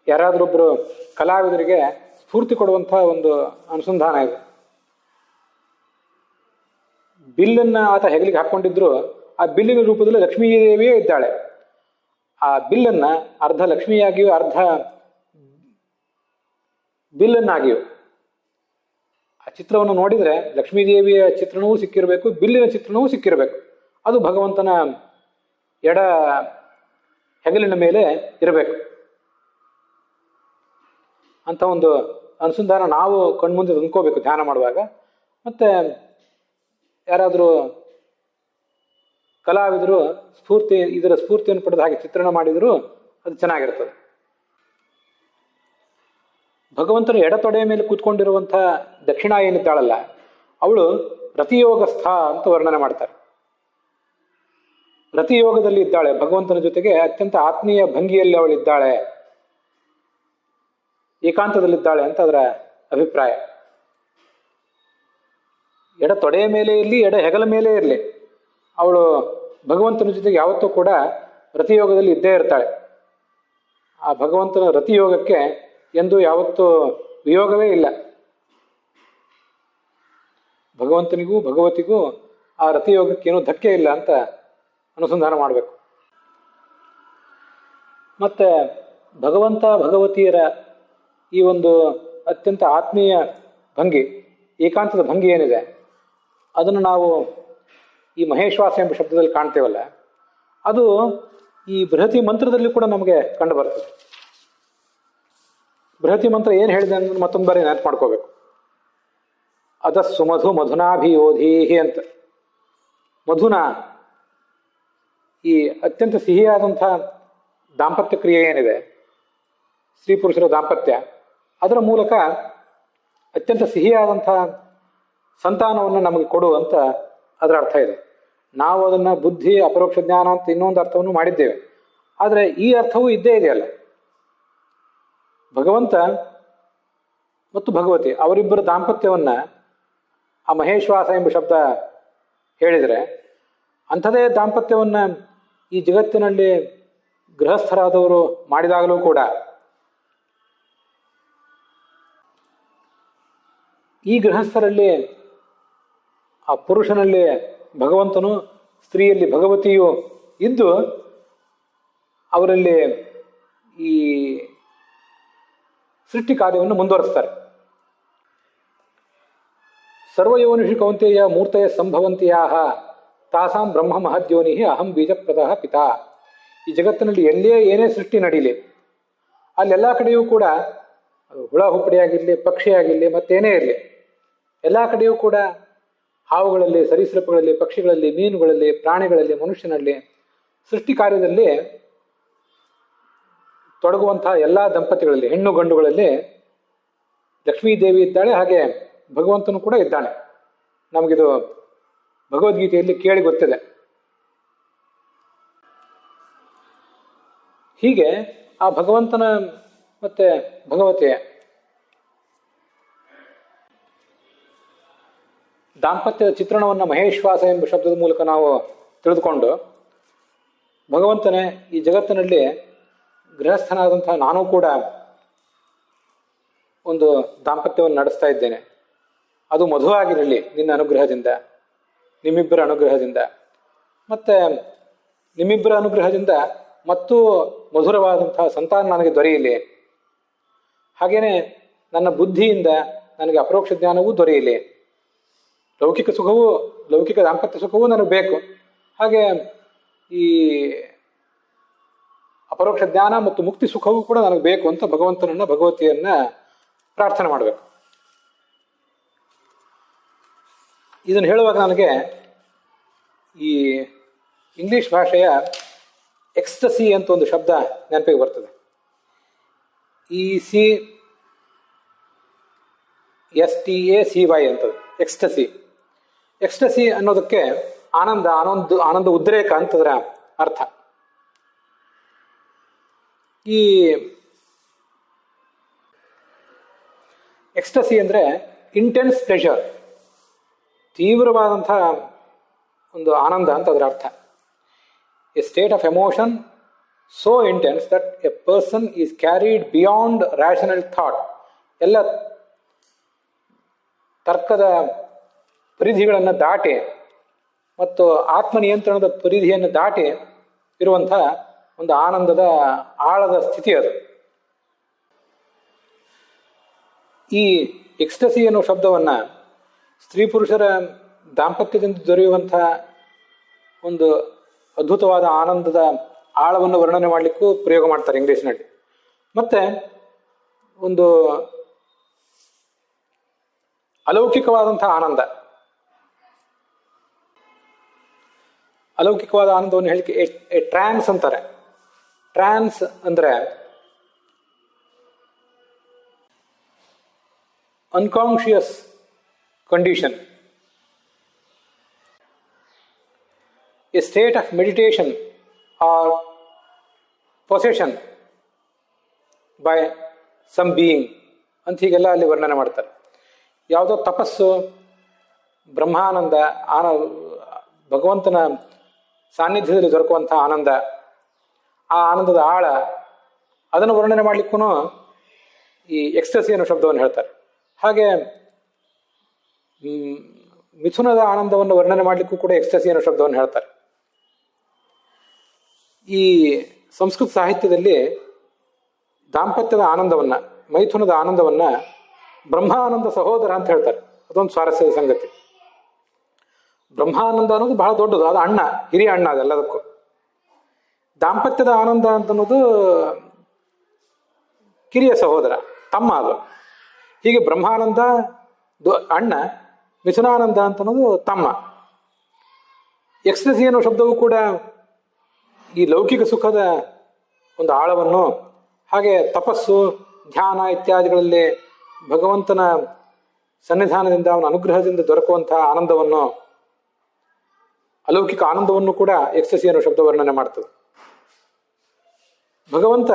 ಯಾರಾದ್ರೊಬ್ರು ಕಲಾವಿದರಿಗೆ ಸ್ಫೂರ್ತಿ ಕೊಡುವಂತಹ ಒಂದು ಅನುಸಂಧಾನ ಇದೆ. ಬಿಲ್ಲನ್ನ ಆತ ಹೆಗಲಿಗೆ ಹಾಕೊಂಡಿದ್ರು ಆ ಬಿಲ್ಲಿನ ರೂಪದಲ್ಲಿ ಲಕ್ಷ್ಮೀದೇವಿಯೇ ಇದ್ದಾಳೆ. ಆ ಬಿಲ್ಲನ್ನ ಅರ್ಧ ಲಕ್ಷ್ಮಿಯಾಗಿಯೂ ಅರ್ಧ ಬಿಲ್ಲನ್ನಾಗಿಯೂ ಆ ಚಿತ್ರವನ್ನು ನೋಡಿದ್ರೆ ಲಕ್ಷ್ಮೀದೇವಿಯ ಚಿತ್ರಣವೂ ಸಿಕ್ಕಿರಬೇಕು, ಬಿಲ್ಲಿನ ಚಿತ್ರಣವೂ ಸಿಕ್ಕಿರಬೇಕು. ಅದು ಭಗವಂತನ ಎಡ ಹೆಗಲಿನ ಮೇಲೆ ಇರಬೇಕು ಅಂತ ಒಂದು ಅನುಸಂಧಾನ ನಾವು ಕಣ್ಮುಂದೆ ತಂದ್ಕೋಬೇಕು ಧ್ಯಾನ ಮಾಡುವಾಗ. ಮತ್ತೆ ಯಾರಾದರೂ ಕಲಾವಿದರು ಇದರ ಸ್ಫೂರ್ತಿಯನ್ನು ಪಡೆದ ಹಾಗೆ ಚಿತ್ರಣ ಮಾಡಿದ್ರು ಅದು ಚೆನ್ನಾಗಿರ್ತದೆ. ಭಗವಂತನ ಎಡತೊಡೆಯ ಮೇಲೆ ಕೂತ್ಕೊಂಡಿರುವಂಥ ದಕ್ಷಿಣ ಏನಿದ್ದಾಳಲ್ಲ, ಅವಳು ರತಿಯೋಗಸ್ಥ ಅಂತ ವರ್ಣನೆ ಮಾಡ್ತಾರೆ. ರತಿಯೋಗದಲ್ಲಿ ಇದ್ದಾಳೆ, ಭಗವಂತನ ಜೊತೆಗೆ ಅತ್ಯಂತ ಆತ್ಮೀಯ ಭಂಗಿಯಲ್ಲಿ ಅವಳಿದ್ದಾಳೆ, ಏಕಾಂತದಲ್ಲಿದ್ದಾಳೆ ಅಂತ ಅದರ ಅಭಿಪ್ರಾಯ. ಎಡ ತೊಡೆಯ ಮೇಲೆ ಇರಲಿ, ಎಡ ಹೆಗಲ ಮೇಲೆ ಇರಲಿ, ಅವಳು ಭಗವಂತನ ಜೊತೆಗೆ ಯಾವತ್ತೂ ಕೂಡ ರತಿಯೋಗದಲ್ಲಿ ಇದ್ದೇ ಇರ್ತಾಳೆ. ಆ ಭಗವಂತನ ರತಿಯೋಗಕ್ಕೆ ಎಂದು ಯಾವತ್ತೂ ವಿಯೋಗವೇ ಇಲ್ಲ. ಭಗವಂತನಿಗೂ ಭಗವತಿಗೂ ಆ ರತಿಯೋಗಕ್ಕೇನೂ ಧಕ್ಕೆ ಇಲ್ಲ ಅಂತ ಅನುಸಂಧಾನ ಮಾಡಬೇಕು. ಮತ್ತೆ ಭಗವಂತ ಭಗವತಿಯರ ಈ ಒಂದು ಅತ್ಯಂತ ಆತ್ಮೀಯ ಭಂಗಿ, ಏಕಾಂತದ ಭಂಗಿ ಏನಿದೆ, ಅದನ್ನು ನಾವು ಈ ಮಹೇಶ್ವಾಸ ಎಂಬ ಶಬ್ದದಲ್ಲಿ ಕಾಣ್ತೇವಲ್ಲ, ಅದು ಈ ಬೃಹತಿ ಮಂತ್ರದಲ್ಲಿ ಕೂಡ ನಮಗೆ ಕಂಡು ಬರ್ತದೆ. ಬೃಹತಿ ಮಂತ್ರ ಏನು ಹೇಳಿದೆ ಅಂತ ಮತ್ತೊಂದು ಬಾರಿ ನೆನಪು ಮಾಡ್ಕೋಬೇಕು. ಅದ ಸುಮಧು ಮಧುನಾಭಿಯೋಧೀಹಿ ಅಂತ. ಮಧುನ ಈ ಅತ್ಯಂತ ಸಿಹಿಯಾದಂಥ ದಾಂಪತ್ಯ ಕ್ರಿಯೆ ಏನಿದೆ, ಸ್ತ್ರೀ ಪುರುಷರ ದಾಂಪತ್ಯ, ಅದರ ಮೂಲಕ ಅತ್ಯಂತ ಸಿಹಿಯಾದಂಥ ಸಂತಾನವನ್ನು ನಮಗೆ ಕೊಡು ಅಂತ ಅದರ ಅರ್ಥ ಇದೆ. ನಾವು ಅದನ್ನು ಬುದ್ಧಿ, ಅಪರೋಕ್ಷ ಜ್ಞಾನ ಅಂತ ಇನ್ನೊಂದು ಅರ್ಥವನ್ನು ಮಾಡಿದ್ದೇವೆ. ಆದರೆ ಈ ಅರ್ಥವೂ ಇದ್ದೇ ಇದೆಯಲ್ಲ. ಭಗವಂತ ಮತ್ತು ಭಗವತಿ ಅವರಿಬ್ಬರ ದಾಂಪತ್ಯವನ್ನು ಆ ಮಹೇಶ್ವಾಸ ಎಂಬ ಶಬ್ದ ಹೇಳಿದರೆ, ಅಂಥದೇ ದಾಂಪತ್ಯವನ್ನು ಈ ಜಗತ್ತಿನಲ್ಲಿ ಗೃಹಸ್ಥರಾದವರು ಮಾಡಿದಾಗಲೂ ಕೂಡ ಈ ಗೃಹಸ್ಥರಲ್ಲಿ ಆ ಪುರುಷನಲ್ಲಿ ಭಗವಂತನು, ಸ್ತ್ರೀಯಲ್ಲಿ ಭಗವತಿಯು ಇದ್ದು ಅವರಲ್ಲಿ ಈ ಸೃಷ್ಟಿ ಕಾರ್ಯವನ್ನು ಮುಂದುವರಿಸ್ತಾರೆ. ಸರ್ವಯೋನಿಷು ಕೌಂತೆಯ ಮೂರ್ತಯ ಸಂಭವಂತಿಯಾಹ ತಾಸಾಂ ಬ್ರಹ್ಮ ಮಹದ್ಯೋನಿ ಅಹಂ ಬೀಜಪ್ರದಃ ಪಿತಾ. ಈ ಜಗತ್ತಿನಲ್ಲಿ ಎಲ್ಲೇ ಏನೇ ಸೃಷ್ಟಿ ನಡೀಲಿ, ಅಲ್ಲೆಲ್ಲ ಕಡೆಯೂ ಕೂಡ ಹುಳ ಹುಪ್ಪಡಿಯಾಗಿರಲಿ, ಪಕ್ಷಿಯಾಗಿರಲಿ, ಮತ್ತೇನೇ ಇರಲಿ, ಎಲ್ಲ ಕಡೆಯೂ ಕೂಡ ಹಾವುಗಳಲ್ಲಿ, ಸರೀಸೃಪಗಳಲ್ಲಿ, ಪಕ್ಷಿಗಳಲ್ಲಿ, ಮೀನುಗಳಲ್ಲಿ, ಪ್ರಾಣಿಗಳಲ್ಲಿ, ಮನುಷ್ಯನಲ್ಲಿ ಸೃಷ್ಟಿ ಕಾರ್ಯದಲ್ಲಿ ತೊಡಗುವಂತಹ ಎಲ್ಲ ದಂಪತಿಗಳಲ್ಲಿ, ಹೆಣ್ಣು ಗಂಡುಗಳಲ್ಲಿ ಲಕ್ಷ್ಮೀದೇವಿ ಇದ್ದಾಳೆ, ಹಾಗೆ ಭಗವಂತನು ಕೂಡ ಇದ್ದಾನೆ. ನಮಗಿದು ಭಗವದ್ಗೀತೆಯಲ್ಲಿ ಕೇಳಿ ಗೊತ್ತಿದೆ. ಹೀಗೆ ಆ ಭಗವಂತನ ಮತ್ತೆ ಭಗವತಿಯ ದಾಂಪತ್ಯದ ಚಿತ್ರಣವನ್ನು ಮಹೇಶ್ವಾಸ ಎಂಬ ಶಬ್ದದ ಮೂಲಕ ನಾವು ತಿಳಿದುಕೊಂಡು, ಭಗವಂತನೇ ಈ ಜಗತ್ತಿನಲ್ಲಿ ಗೃಹಸ್ಥನಾದಂತಹ ನಾನೂ ಕೂಡ ಒಂದು ದಾಂಪತ್ಯವನ್ನು ನಡೆಸ್ತಾ ಇದ್ದೇನೆ, ಅದು ಮಧುವಾಗಿರಲಿ ನಿನ್ನ ಅನುಗ್ರಹದಿಂದ, ನಿಮ್ಮಿಬ್ಬರ ಅನುಗ್ರಹದಿಂದ, ಮತ್ತು ನಿಮ್ಮಿಬ್ಬರ ಅನುಗ್ರಹದಿಂದ ಮತ್ತೂ ಮಧುರವಾದಂತಹ ಸಂತಾನ ನನಗೆ ದೊರೆಯಲಿ, ಹಾಗೆಯೇ ನನ್ನ ಬುದ್ಧಿಯಿಂದ ನನಗೆ ಅಪರೋಕ್ಷ ಜ್ಞಾನವೂ ದೊರೆಯಲಿ, ಲೌಕಿಕ ಸುಖವೂ, ಲೌಕಿಕ ದಾಂಪತ್ಯ ಸುಖವೂ ನನಗೆ ಬೇಕು, ಹಾಗೆ ಈ ಅಪರೋಕ್ಷ ಜ್ಞಾನ ಮತ್ತು ಮುಕ್ತಿ ಸುಖವೂ ಕೂಡ ನನಗೆ ಬೇಕು ಅಂತ ಭಗವಂತನನ್ನ, ಭಗವತಿಯನ್ನ ಪ್ರಾರ್ಥನೆ ಮಾಡಬೇಕು. ಇದನ್ನು ಹೇಳುವಾಗ ನನಗೆ ಈ ಇಂಗ್ಲಿಷ್ ಭಾಷೆಯ ಎಕ್ಸ್ಟಸಿ ಅಂತ ಒಂದು ಶಬ್ದ ನೆನಪಿಗೆ ಬರ್ತದೆ. ECSTACY ಅಂತದ್ದು ಎಕ್ಸ್ಟಸಿ. ಎಕ್ಸ್ಟಸಿ ಅನ್ನೋದಕ್ಕೆ ಆನಂದ, ಆನಂದ ಉದ್ರೇಕ ಅಂತದರ ಅರ್ಥ. ಈ ಎಕ್ಸ್ಟಸಿ ಅಂದರೆ ಇಂಟೆನ್ಸ್ ಪ್ಲೆಷರ್, ತೀವ್ರವಾದಂಥ ಒಂದು ಆನಂದ ಅಂತ ಅದರ ಅರ್ಥ. A state of emotion so intense that A person is carried beyond rational thought. ಎಲ್ಲ ತರ್ಕದ ಪರಿಧಿಗಳನ್ನು ದಾಟಿ ಮತ್ತು ಆತ್ಮನಿಯಂತ್ರಣದ ಪರಿಧಿಯನ್ನು ದಾಟಿ ಇರುವಂಥ ಒಂದು ಆನಂದದ ಆಳದ ಸ್ಥಿತಿ ಅದು. ಈ ಎಕ್ಸ್ಟಸಿ ಅನ್ನೋ ಶಬ್ದವನ್ನು ಸ್ತ್ರೀ ಪುರುಷರ ದಾಂಪತ್ಯದಿಂದ ದೊರೆಯುವಂಥ ಒಂದು ಅದ್ಭುತವಾದ ಆನಂದದ ಆಳವನ್ನು ವರ್ಣನೆ ಮಾಡಲಿಕ್ಕೂ ಪ್ರಯೋಗ ಮಾಡ್ತಾರೆ ಇಂಗ್ಲೀಷ್ನಲ್ಲಿ. ಮತ್ತೆ ಒಂದು ಅಲೌಕಿಕವಾದಂಥ ಆನಂದ, ಅಲೌಕಿಕವಾದ ಆನಂದವನ್ನು ಹೇಳಿಕೆ ಎ ಟ್ರಾನ್ಸ್ ಅಂತಾರೆ. ಟ್ರಾನ್ಸ್ ಅಂದರೆ unconscious condition, a state of meditation or possession by some being ಅಂತ ಹೀಗೆಲ್ಲ ಅಲ್ಲಿ ವರ್ಣನೆ ಮಾಡ್ತಾರೆ. ಯಾವುದೋ ತಪಸ್ಸು, ಬ್ರಹ್ಮಾನಂದ, ಭಗವಂತನ ಸಾನ್ನಿಧ್ಯದಲ್ಲಿ ದೊರಕುವಂಥ ಆನಂದ, ಆ ಆನಂದದ ಆಳ, ಅದನ್ನು ವರ್ಣನೆ ಮಾಡಲಿಕ್ಕೂ ಈ ಎಕ್ಸ್ಟಸಿ ಅನ್ನೋ ಶಬ್ದವನ್ನು ಹೇಳ್ತಾರೆ. ಹಾಗೆ ಮಿಥುನದ ಆನಂದವನ್ನು ವರ್ಣನೆ ಮಾಡಲಿಕ್ಕೂ ಕೂಡ ಎಕ್ಸ್ಟಸಿ ಅನ್ನೋ ಶಬ್ದವನ್ನು ಹೇಳ್ತಾರೆ. ಈ ಸಂಸ್ಕೃತ ಸಾಹಿತ್ಯದಲ್ಲಿ ದಾಂಪತ್ಯದ ಆನಂದವನ್ನು, ಮೈಥುನದ ಆನಂದವನ್ನು ಬ್ರಹ್ಮಾನಂದ ಸಹೋದರ ಅಂತ ಹೇಳ್ತಾರೆ. ಅದೊಂದು ಸ್ವಾರಸ್ಯದ ಸಂಗತಿ. ಬ್ರಹ್ಮಾನಂದ ಅನ್ನೋದು ಬಹಳ ದೊಡ್ಡದು, ಅದು ಅಣ್ಣ, ಹಿರಿಯ ಅಣ್ಣ ಅದೆಲ್ಲದಕ್ಕೂ. ದಾಂಪತ್ಯದ ಆನಂದ ಅಂತನ್ನೋದು ಕಿರಿಯ ಸಹೋದರ, ತಮ್ಮ ಅದು. ಹೀಗೆ ಬ್ರಹ್ಮಾನಂದ ಅಣ್ಣ, ಮಿಥುನಾನಂದ ಅಂತನ್ನೋದು ತಮ್ಮ. ಎಕ್ಸ್ಟಸಿ ಅನ್ನೋ ಶಬ್ದವೂ ಕೂಡ ಈ ಲೌಕಿಕ ಸುಖದ ಒಂದು ಆಳವನ್ನು, ಹಾಗೆ ತಪಸ್ಸು, ಧ್ಯಾನ ಇತ್ಯಾದಿಗಳಲ್ಲಿ ಭಗವಂತನ ಸನ್ನಿಧಾನದಿಂದ, ಅವನ ಅನುಗ್ರಹದಿಂದ ದೊರಕುವಂತಹ ಆನಂದವನ್ನು, ಅಲೌಕಿಕ ಆನಂದವನ್ನು ಕೂಡ ಎಕ್ಸ್ಟಸಿ ಅನ್ನೋ ಶಬ್ದ ವರ್ಣನೆ ಮಾಡ್ತದೆ. ಭಗವಂತ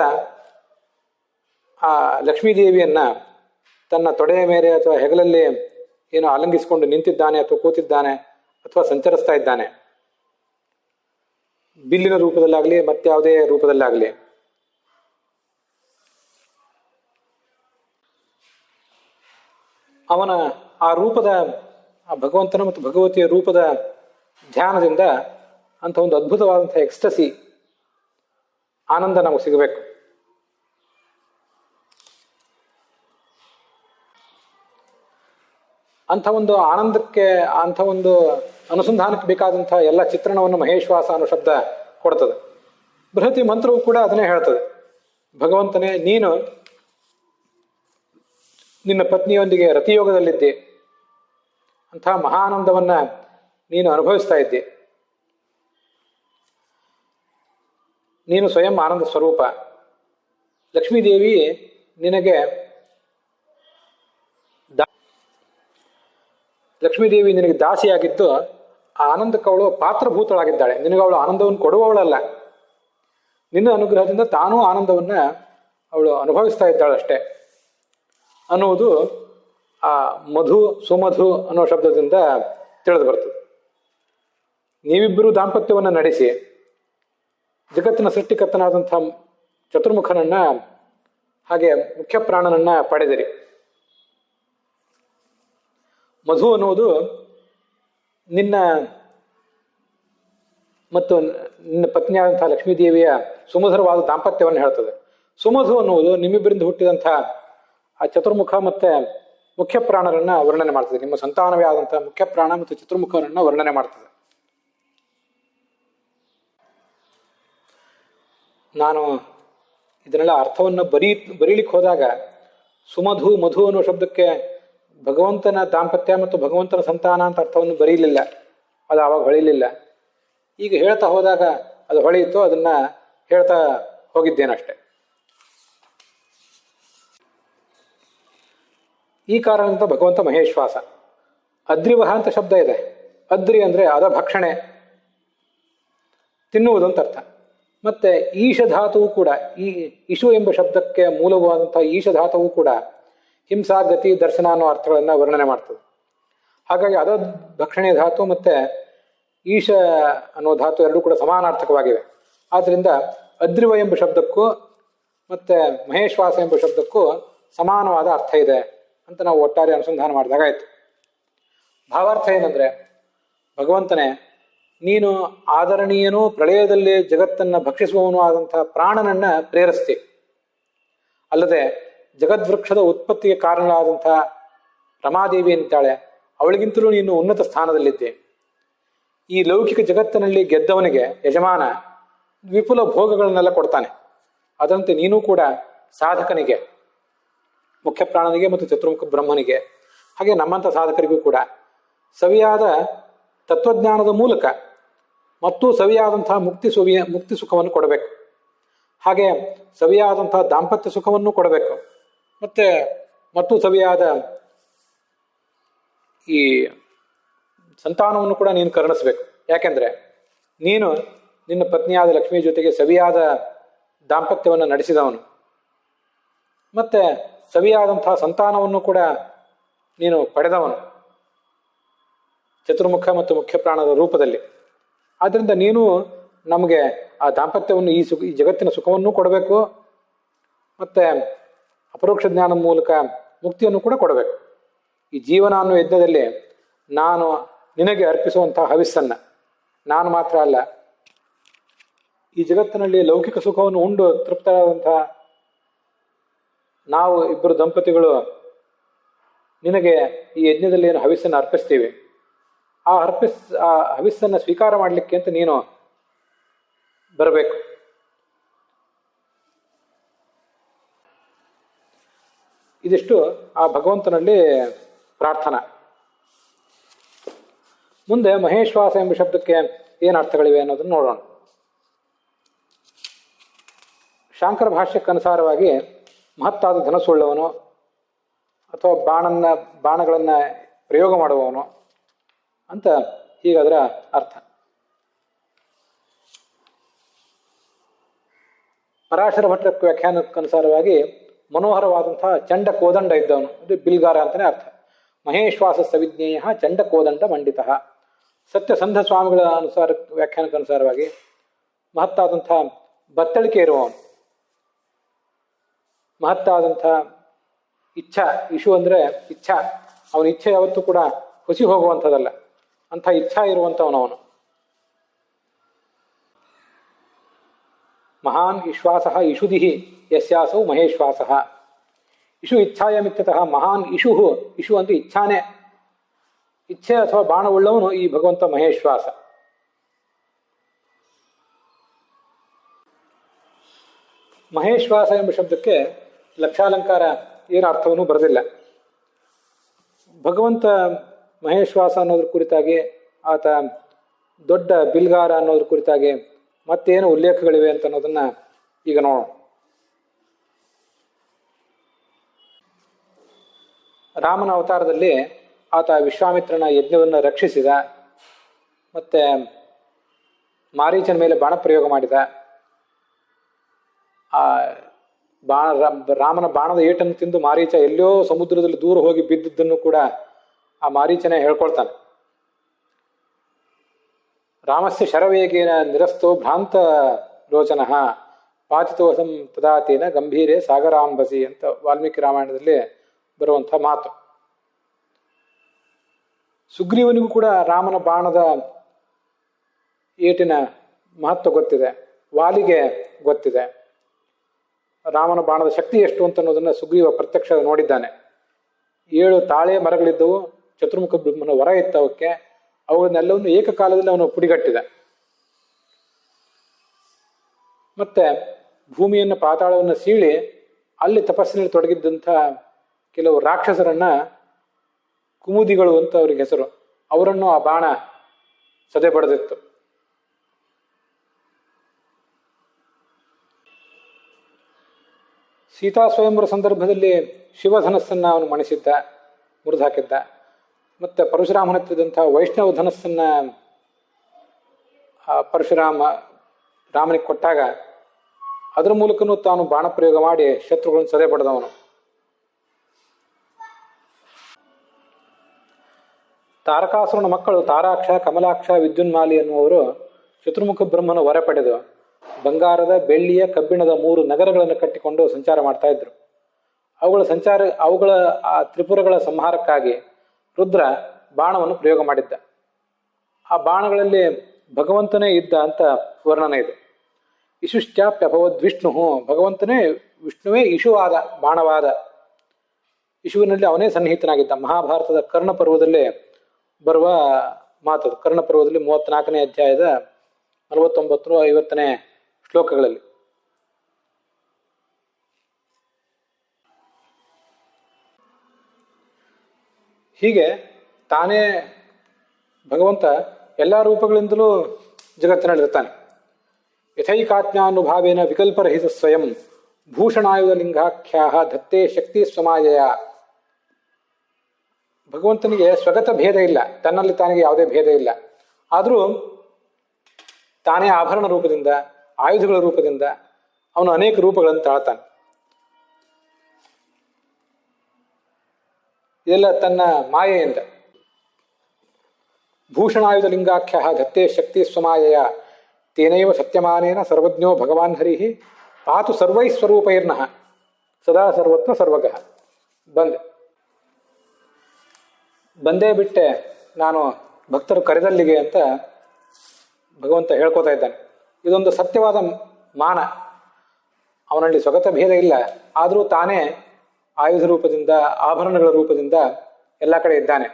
ಆ ಲಕ್ಷ್ಮೀದೇವಿಯನ್ನ ತನ್ನ ತೊಡೆಯ ಮೇಲೆ ಅಥವಾ ಹೆಗಲಲ್ಲಿ ಏನೋ ಆಲಂಗಿಸಿಕೊಂಡು ನಿಂತಿದ್ದಾನೆ, ಅಥವಾ ಕೂತಿದ್ದಾನೆ, ಅಥವಾ ಸಂಚರಿಸ್ತಾ ಇದ್ದಾನೆ, ಬಿಲ್ಲಿನ ರೂಪದಲ್ಲಾಗಲಿ ಮತ್ಯಾವುದೇ ರೂಪದಲ್ಲಾಗಲಿ. ಅವನ ಆ ರೂಪದ, ಆ ಭಗವಂತನ ಮತ್ತು ಭಗವತಿಯ ರೂಪದ ಧ್ಯಾನದಿಂದ ಅಂಥ ಒಂದು ಅದ್ಭುತವಾದಂಥ ಎಕ್ಸ್ಟಸಿ ಆನಂದ ನಮಗೆ ಸಿಗಬೇಕು. ಅಂಥ ಒಂದು ಆನಂದಕ್ಕೆ, ಅಂಥ ಒಂದು ಅನುಸಂಧಾನಕ್ಕೆ ಬೇಕಾದಂಥ ಎಲ್ಲ ಚಿತ್ರಣವನ್ನು ಮಹೇಶ್ವಾಸ ಅನ್ನೋ ಶಬ್ದ ಕೊಡ್ತದೆ. ಬೃಹತಿ ಮಂತ್ರವು ಕೂಡ ಅದನ್ನೇ ಹೇಳ್ತದೆ. ಭಗವಂತನೇ, ನೀನು ನಿನ್ನ ಪತ್ನಿಯೊಂದಿಗೆ ರತಿಯೋಗದಲ್ಲಿದ್ದೆ, ಅಂಥ ಮಹಾನಂದವನ್ನ ನೀನು ಅನುಭವಿಸ್ತಾ ಇದ್ದೆ. ನೀನು ಸ್ವಯಂ ಆನಂದ ಸ್ವರೂಪ. ಲಕ್ಷ್ಮೀದೇವಿ ನಿನಗೆ ಲಕ್ಷ್ಮೀದೇವಿ ನಿನಗೆ ದಾಸಿಯಾಗಿದ್ದು, ಆ ಆನಂದಕ್ಕೆ ಅವಳು ಪಾತ್ರಭೂತಳಾಗಿದ್ದಾಳೆ. ನಿನಗೆ ಅವಳು ಆನಂದವನ್ನು ಕೊಡುವವಳಲ್ಲ. ನಿನ್ನ ಅನುಗ್ರಹದಿಂದ ತಾನೂ ಆನಂದವನ್ನ ಅವಳು ಅನುಭವಿಸ್ತಾ ಇದ್ದಾಳಷ್ಟೆ ಅನ್ನುವುದು ಆ ಮಧು, ಸುಮಧು ಅನ್ನೋ ಶಬ್ದದಿಂದ ತಿಳಿದು ಬರ್ತದೆ. ನೀವಿಬ್ಬರು ದಾಂಪತ್ಯವನ್ನು ನಡೆಸಿ ಜಗತ್ತಿನ ಸೃಷ್ಟಿಕರ್ತನಾದಂಥ ಚತುರ್ಮುಖನನ್ನ, ಹಾಗೆ ಮುಖ್ಯ ಪ್ರಾಣನನ್ನ ಪಡೆದಿರಿ. ಮಧು ಅನ್ನುವುದು ನಿನ್ನ ಮತ್ತು ನಿನ್ನ ಪತ್ನಿಯಾದಂತಹ ಲಕ್ಷ್ಮೀದೇವಿಯ ಸುಮಧುರವಾದ ದಾಂಪತ್ಯವನ್ನು ಹೇಳ್ತದೆ. ಸುಮಧು ಅನ್ನುವುದು ನಿಮ್ಮಿಬ್ಬರಿಂದ ಹುಟ್ಟಿದಂಥ ಆ ಚತುರ್ಮುಖ ಮತ್ತೆ ಮುಖ್ಯ ಪ್ರಾಣರನ್ನ ವರ್ಣನೆ ಮಾಡ್ತದೆ. ನಿಮ್ಮ ಸಂತಾನವೇ ಆದಂತಹ ಮುಖ್ಯ ಪ್ರಾಣ ಮತ್ತು ಚತುರ್ಮುಖರನ್ನ ವರ್ಣನೆ ಮಾಡ್ತದೆ. ನಾನು ಇದನ್ನೆಲ್ಲ ಅರ್ಥವನ್ನು ಬರೀಲಿಕ್ಕೆ ಹೋದಾಗ ಸುಮಧು, ಮಧು ಅನ್ನೋ ಶಬ್ದಕ್ಕೆ ಭಗವಂತನ ದಾಂಪತ್ಯ ಮತ್ತು ಭಗವಂತನ ಸಂತಾನ ಅಂತ ಅರ್ಥವನ್ನು ಬರೀಲಿಲ್ಲ. ಅದು ಆವಾಗ ಹೊಳಿಲಿಲ್ಲ. ಈಗ ಹೇಳ್ತಾ ಹೋದಾಗ ಅದು ಹೊಳೆಯಿತು, ಅದನ್ನ ಹೇಳ್ತಾ ಹೋಗಿದ್ದೇನಷ್ಟೆ. ಈ ಕಾರಣದಿಂದ ಭಗವಂತ ಮಹೇಶ್ವಾಸ. ಅದ್ರಿವಹ ಅಂತ ಶಬ್ದ ಇದೆ. ಅದ್ರಿ ಅಂದ್ರೆ ಅದ ಭಕ್ಷಣೆ, ತಿನ್ನುವುದು ಅಂತ ಅರ್ಥ. ಮತ್ತೆ ಈಶಧಾತುವು ಕೂಡ, ಈ ಇಶು ಎಂಬ ಶಬ್ದಕ್ಕೆ ಮೂಲವಾದಂತಹ ಈಶಧಾತುವು ಕೂಡ ಹಿಂಸಾ, ಗತಿ, ದರ್ಶನ ಅನ್ನೋ ಅರ್ಥಗಳನ್ನ ವರ್ಣನೆ ಮಾಡ್ತದೆ. ಹಾಗಾಗಿ ಅದ ಭಕ್ಷಣೆಯ ಧಾತು ಮತ್ತೆ ಈಶ ಅನ್ನೋ ಧಾತು ಎರಡೂ ಕೂಡ ಸಮಾನಾರ್ಥಕವಾಗಿವೆ. ಆದ್ರಿಂದ ಅದ್ರಿವ ಎಂಬ ಶಬ್ದಕ್ಕೂ ಮತ್ತೆ ಮಹೇಶ್ವಾಸ ಎಂಬ ಶಬ್ದಕ್ಕೂ ಸಮಾನವಾದ ಅರ್ಥ ಇದೆ ಅಂತ ನಾವು ಒಟ್ಟಾರೆ ಅನುಸಂಧಾನ ಮಾಡಿದಾಗ ಆಯ್ತು. ಭಾವಾರ್ಥ ಏನಂದ್ರೆ, ಭಗವಂತನೇ, ನೀನು ಆದರಣೀಯನೂ ಪ್ರಳಯದಲ್ಲಿ ಜಗತ್ತನ್ನ ಭಕ್ಷಿಸುವವನು ಆದಂತಹ ಪ್ರಾಣನನ್ನ ಪ್ರೇರಿಸ್ತಿ. ಅಲ್ಲದೆ ಜಗದ್ವೃಕ್ಷದ ಉತ್ಪತ್ತಿಗೆ ಕಾರಣವಾದಂತಹ ರಮಾದೇವಿ ಏನಿದ್ದಾಳೆ, ಅವಳಿಗಿಂತಲೂ ನೀನು ಉನ್ನತ ಸ್ಥಾನದಲ್ಲಿದ್ದೆ. ಈ ಲೌಕಿಕ ಜಗತ್ತಿನಲ್ಲಿ ಗೆದ್ದವನಿಗೆ ಯಜಮಾನ ವಿಪುಲ ಭೋಗಗಳನ್ನೆಲ್ಲ ಕೊಡ್ತಾನೆ. ಅದಂತೆ ನೀನು ಕೂಡ ಸಾಧಕನಿಗೆ, ಮುಖ್ಯ ಪ್ರಾಣನಿಗೆ ಮತ್ತು ಚತುರ್ಮುಖ ಬ್ರಹ್ಮನಿಗೆ, ಹಾಗೆ ನಮ್ಮಂಥ ಸಾಧಕರಿಗೂ ಕೂಡ ಸವಿಯಾದ ತತ್ವಜ್ಞಾನದ ಮೂಲಕ ಮತ್ತು ಸವಿಯಾದಂತಹ ಮುಕ್ತಿ ಸುಖವನ್ನು ಕೊಡಬೇಕು. ಹಾಗೆ ಸವಿಯಾದಂತಹ ದಾಂಪತ್ಯ ಸುಖವನ್ನು ಕೊಡಬೇಕು. ಮತ್ತು ಸವಿಯಾದ ಈ ಸಂತಾನವನ್ನು ಕೂಡ ನೀನು ಕರುಣಿಸ್ಬೇಕು. ಯಾಕೆಂದ್ರೆ ನೀನು ನಿನ್ನ ಪತ್ನಿಯಾದ ಲಕ್ಷ್ಮಿ ಜೊತೆಗೆ ಸವಿಯಾದ ದಾಂಪತ್ಯವನ್ನು ನಡೆಸಿದವನು, ಮತ್ತೆ ಸವಿಯಾದಂತಹ ಸಂತಾನವನ್ನು ಕೂಡ ನೀನು ಪಡೆದವನು ಚತುರ್ಮುಖ ಮತ್ತು ಮುಖ್ಯ ಪ್ರಾಣದ ರೂಪದಲ್ಲಿ. ಆದ್ದರಿಂದ ನೀನು ನಮಗೆ ಆ ದಾಂಪತ್ಯವನ್ನು ಈ ಜಗತ್ತಿನ ಸುಖವನ್ನು ಕೊಡಬೇಕು, ಮತ್ತೆ ಅಪರೋಕ್ಷ ಜ್ಞಾನದ ಮೂಲಕ ಮುಕ್ತಿಯನ್ನು ಕೂಡ ಕೊಡಬೇಕು. ಈ ಜೀವನ ಅನ್ನೋ ಯಜ್ಞದಲ್ಲಿ ನಾನು ನಿನಗೆ ಅರ್ಪಿಸುವಂತಹ ಹವಿಸ್ಸನ್ನ, ನಾನು ಮಾತ್ರ ಅಲ್ಲ, ಈ ಜಗತ್ತಿನಲ್ಲಿ ಲೌಕಿಕ ಸುಖವನ್ನು ಉಂಡು ತೃಪ್ತರಾದಂತಹ ನಾವು ಇಬ್ಬರು ದಂಪತಿಗಳು ನಿನಗೆ ಈ ಯಜ್ಞದಲ್ಲಿ ಏನು ಹವಿಸ್ಸನ್ನು ಅರ್ಪಿಸ್ತೀವಿ, ಆ ಹವಿಸ್ಸನ್ನು ಸ್ವೀಕಾರ ಮಾಡಲಿಕ್ಕೆ ಅಂತ ನೀನು ಬರಬೇಕು. ಇದಿಷ್ಟು ಆ ಭಗವಂತನಲ್ಲಿ ಪ್ರಾರ್ಥನಾ. ಮುಂದೆ ಮಹೇಶ್ವಾಸ ಎಂಬ ಶಬ್ದಕ್ಕೆ ಏನು ಅರ್ಥಗಳಿವೆ ಅನ್ನೋದನ್ನು ನೋಡೋಣ. ಶಾಂಕರ ಭಾಷ್ಯಕ್ಕನುಸಾರವಾಗಿ ಮಹತ್ತಾದ ಧನಸ್ಸುಳ್ಳವನು ಅಥವಾ ಬಾಣಗಳನ್ನ ಪ್ರಯೋಗ ಮಾಡುವವನು ಅಂತ ಹೀಗದರ ಅರ್ಥ. ಪರಾಶರ ಭಟ್ರ ವ್ಯಾಖ್ಯಾನಕ್ಕನುಸಾರವಾಗಿ ಮನೋಹರವಾದಂತಹ ಚಂಡ ಕೋದಂಡ ಇದ್ದವನು, ಅದು ಬಿಲ್ಗಾರ ಅಂತಾನೆ ಅರ್ಥ. ಮಹೇಶ್ವಾಸ ಸವಿಜ್ಞೇಯ ಚಂಡ ಕೋದಂಡ ಮಂಡಿತ. ಸತ್ಯಸಂಧ ಸ್ವಾಮಿಗಳ ವ್ಯಾಖ್ಯಾನಕ್ಕನುಸಾರವಾಗಿ ಮಹತ್ತಾದಂತಹ ಬತ್ತಳಿಕೆ ಇರುವವನು, ಮಹತ್ತಾದಂತಹ ಇಚ್ಛಾ. ಇಶು ಅಂದ್ರೆ ಇಚ್ಛಾ. ಅವನ ಇಚ್ಛೆ ಯಾವತ್ತೂ ಕೂಡ ಹುಸಿ ಹೋಗುವಂಥದ್ದಲ್ಲ, ಅಂಥ ಇಚ್ಛಾ ಇರುವಂಥವನವನು. ಮಹಾನ್ ವಿಶ್ವಾಸ ಇಷುದಿ ಯಸ್ಯಾಸೌ ಮಹೇಶ್ವಾಸ. ಇಷು ಇಚ್ಛಾಯಮಿತ್ಯತಃ ಮಹಾನ್ ಇಷು ಅಂದ್ರೆ ಇಚ್ಛಾನೇ, ಇಚ್ಛೆ ಅಥವಾ ಬಾಣವುಳ್ಳವನು ಈ ಭಗವಂತ ಮಹೇಶ್ವಾಸ. ಮಹೇಶ್ವಾಸ ಎಂಬ ಶಬ್ದಕ್ಕೆ ಲಕ್ಷಾಲಂಕಾರ ಏನು ಅರ್ಥವನ್ನು ಬರೆದಿಲ್ಲ. ಭಗವಂತ ಮಹೇಶ್ವಾಸ ಅನ್ನೋದ್ರ ಕುರಿತಾಗಿ, ಆತ ದೊಡ್ಡ ಬಿಲ್ಗಾರ ಅನ್ನೋದ್ರ ಕುರಿತಾಗಿ ಮತ್ತೇನು ಉಲ್ಲೇಖಗಳಿವೆ ಅಂತ ಅನ್ನೋದನ್ನ ಈಗ ನೋಡೋಣ. ರಾಮನ ಅವತಾರದಲ್ಲಿ ಆತ ವಿಶ್ವಾಮಿತ್ರನ ಯಜ್ಞವನ್ನು ರಕ್ಷಿಸಿದ, ಮತ್ತೆ ಮಾರೀಚನ ಮೇಲೆ ಬಾಣ ಪ್ರಯೋಗ ಮಾಡಿದ. ಆ ರಾಮನ ಬಾಣದ ಏಟನ್ನು ತಿಂದು ಮಾರೀಚ ಎಲ್ಲೋ ಸಮುದ್ರದಲ್ಲಿ ದೂರ ಹೋಗಿ ಬಿದ್ದದ್ದನ್ನು ಕೂಡ ಆ ಮಾರೀಚನೇ ಹೇಳ್ಕೊಳ್ತಾನೆ. ರಾಮಸ್ಯ ಶರವೇಗೇನ ನಿರಸ್ತೋ ಭ್ರಾಂತ ರೋಚನ ಪಾತಿತೋಹಂ ತದಾತೇನ ಗಂಭೀರೇ ಸಾಗರಾಂಬಸಿ ಅಂತ ವಾಲ್ಮೀಕಿ ರಾಮಾಯಣದಲ್ಲಿ ಬರುವಂಥ ಮಾತು. ಸುಗ್ರೀವನಿಗೂ ಕೂಡ ರಾಮನ ಬಾಣದ ಏಟಿನ ಮಹತ್ವ ಗೊತ್ತಿದೆ, ವಾಲಿಗೆ ಗೊತ್ತಿದೆ. ರಾಮನ ಬಾಣದ ಶಕ್ತಿ ಎಷ್ಟು ಅಂತ ಅನ್ನೋದನ್ನ ಸುಗ್ರೀವ ಪ್ರತ್ಯಕ್ಷ ನೋಡಿದ್ದಾನೆ. 7 ತಾಳೆ ಮರಗಳಿದ್ದವು, ಚತುರ್ಮುಖ ಬ್ರಹ್ಮನ ವರ ಇತ್ತವಕ್ಕೆ, ಅವುಗಳನ್ನೆಲ್ಲವನ್ನು ಏಕಕಾಲದಲ್ಲಿ ಅವನು ಪುಡಿಗಟ್ಟಿದ. ಮತ್ತೆ ಭೂಮಿಯನ್ನು ಪಾತಾಳವನ್ನು ಸೀಳಿ ಅಲ್ಲಿ ತಪಸ್ಸಿನಲ್ಲಿ ತೊಡಗಿದ್ದಂಥ ಕೆಲವು ರಾಕ್ಷಸರನ್ನ, ಕುಮುದಿಗಳು ಅಂತ ಅವ್ರಿಗೆ ಹೆಸರು, ಅವರನ್ನು ಆ ಬಾಣ ಸದೆ ಬಡಿದಿತ್ತು. ಸೀತಾ ಸ್ವಯಂವರ ಸಂದರ್ಭದಲ್ಲಿ ಶಿವಧನಸ್ಸನ್ನ ಅವನು ಮಣಿಸಿದ್ದ, ಮುರಿದಾಕಿದ್ದ. ಮತ್ತೆ ಪರಶುರಾಮನ ಹತ್ತಿದಂತಹ ವೈಷ್ಣವ ಧನಸ್ಸನ್ನ ರಾಮನಿಗೆ ಕೊಟ್ಟಾಗ ಅದರ ಮೂಲಕನೂ ತಾನು ಬಾಣ ಪ್ರಯೋಗ ಮಾಡಿ ಶತ್ರುಗಳನ್ನು ಸದೆ ಪಡೆದವನು. ತಾರಕಾಸುರನ ಮಕ್ಕಳು ತಾರಾಕ್ಷ, ಕಮಲಾಕ್ಷ, ವಿದ್ಯುನ್ಮಾಲಿ ಎನ್ನುವರು ಚತುರ್ಮುಖ ಬ್ರಹ್ಮನ ವರ ಪಡೆದು ಬಂಗಾರದ, ಬೆಳ್ಳಿಯ, ಕಬ್ಬಿಣದ 3 ನಗರಗಳನ್ನು ಕಟ್ಟಿಕೊಂಡು ಸಂಚಾರ ಮಾಡ್ತಾ ಇದ್ರು. ಅವುಗಳ ಆ ತ್ರಿಪುರಗಳ ಸಂಹಾರಕ್ಕಾಗಿ ರುದ್ರ ಬಾಣವನ್ನು ಪ್ರಯೋಗ ಮಾಡಿದ್ದ. ಆ ಬಾಣಗಳಲ್ಲಿ ಭಗವಂತನೇ ಇದ್ದ ಅಂತ ವರ್ಣನೆ ಇದೆ. ಇಶುಶ್ಚಾಪ್ಯಭವದ್ ವಿಷ್ಣು, ಭಗವಂತನೇ ವಿಷ್ಣುವೇ ಇಶುವಾದ, ಬಾಣವಾದ. ಇಶುವಿನಲ್ಲಿ ಅವನೇ ಸನ್ನಿಹಿತನಾಗಿದ್ದ. ಮಹಾಭಾರತದ ಕರ್ಣಪರ್ವದಲ್ಲೇ ಬರುವ ಮಾತದು. ಕರ್ಣಪರ್ವದಲ್ಲಿ 34ನೇ ಅಧ್ಯಾಯದ 49-50ನೇ ಶ್ಲೋಕಗಳಲ್ಲಿ. ಹೀಗೆ ತಾನೇ ಭಗವಂತ ಎಲ್ಲ ರೂಪಗಳಿಂದಲೂ ಜಗತ್ತಿನಲ್ಲಿರ್ತಾನೆ. ಯಥೈಕಾಜ್ಞಾನುಭಾವೇನ ವಿಕಲ್ಪರಹಿತ ಸ್ವಯಂ ಭೂಷಣಾಯುಧ ಲಿಂಗಾಖ್ಯಾ ದತ್ತೇ ಶಕ್ತಿ ಸ್ವಮಾಯಯ. ಭಗವಂತನಿಗೆ ಸ್ವಗತ ಭೇದ ಇಲ್ಲ, ತನ್ನಲ್ಲಿ ತಾನಿಗೆ ಯಾವುದೇ ಭೇದ ಇಲ್ಲ. ಆದರೂ ತಾನೇ ಆಭರಣ ರೂಪದಿಂದ, ಆಯುಧಗಳ ರೂಪದಿಂದ ಅವನು ಅನೇಕ ರೂಪಗಳನ್ನು ತಾಳ್ತಾನೆ. ಇದೆಲ್ಲ ತನ್ನ ಮಾಯೆಯಿಂದ. ಭೂಷಣಾಯುಧ ಲಿಂಗಾಖ್ಯ ದತ್ತೇ ಶಕ್ತಿ ಸ್ವಮಾಯಯ ತೇನೈವ ಸತ್ಯಮಾನೇನ ಸರ್ವಜ್ಞೋ ಭಗವಾನ್ ಹರಿ ಪಾತು ಸರ್ವೈಸ್ವರೂಪೈರ್ನಃ ಸದಾ ಸರ್ವತ್ರ ಸರ್ವಗಃ. ಬಂದೇ ಬಿಟ್ಟೆ ನಾನು ಭಕ್ತರು ಕರೆದಲ್ಲಿಗೆ ಅಂತ ಭಗವಂತ ಹೇಳ್ಕೊತಾ ಇದ್ದಾನೆ. ಇದೊಂದು ಸತ್ಯವಾದ ಮಾನ. ಅವನಲ್ಲಿ ಸ್ವಗತ ಭೇದ ಇಲ್ಲ, ಆದರೂ ತಾನೇ ಆಯುಧ ರೂಪದಿಂದ, ಆಭರಣಗಳ ರೂಪದಿಂದ ಎಲ್ಲ ಕಡೆ ಇದ್ದಾನೆ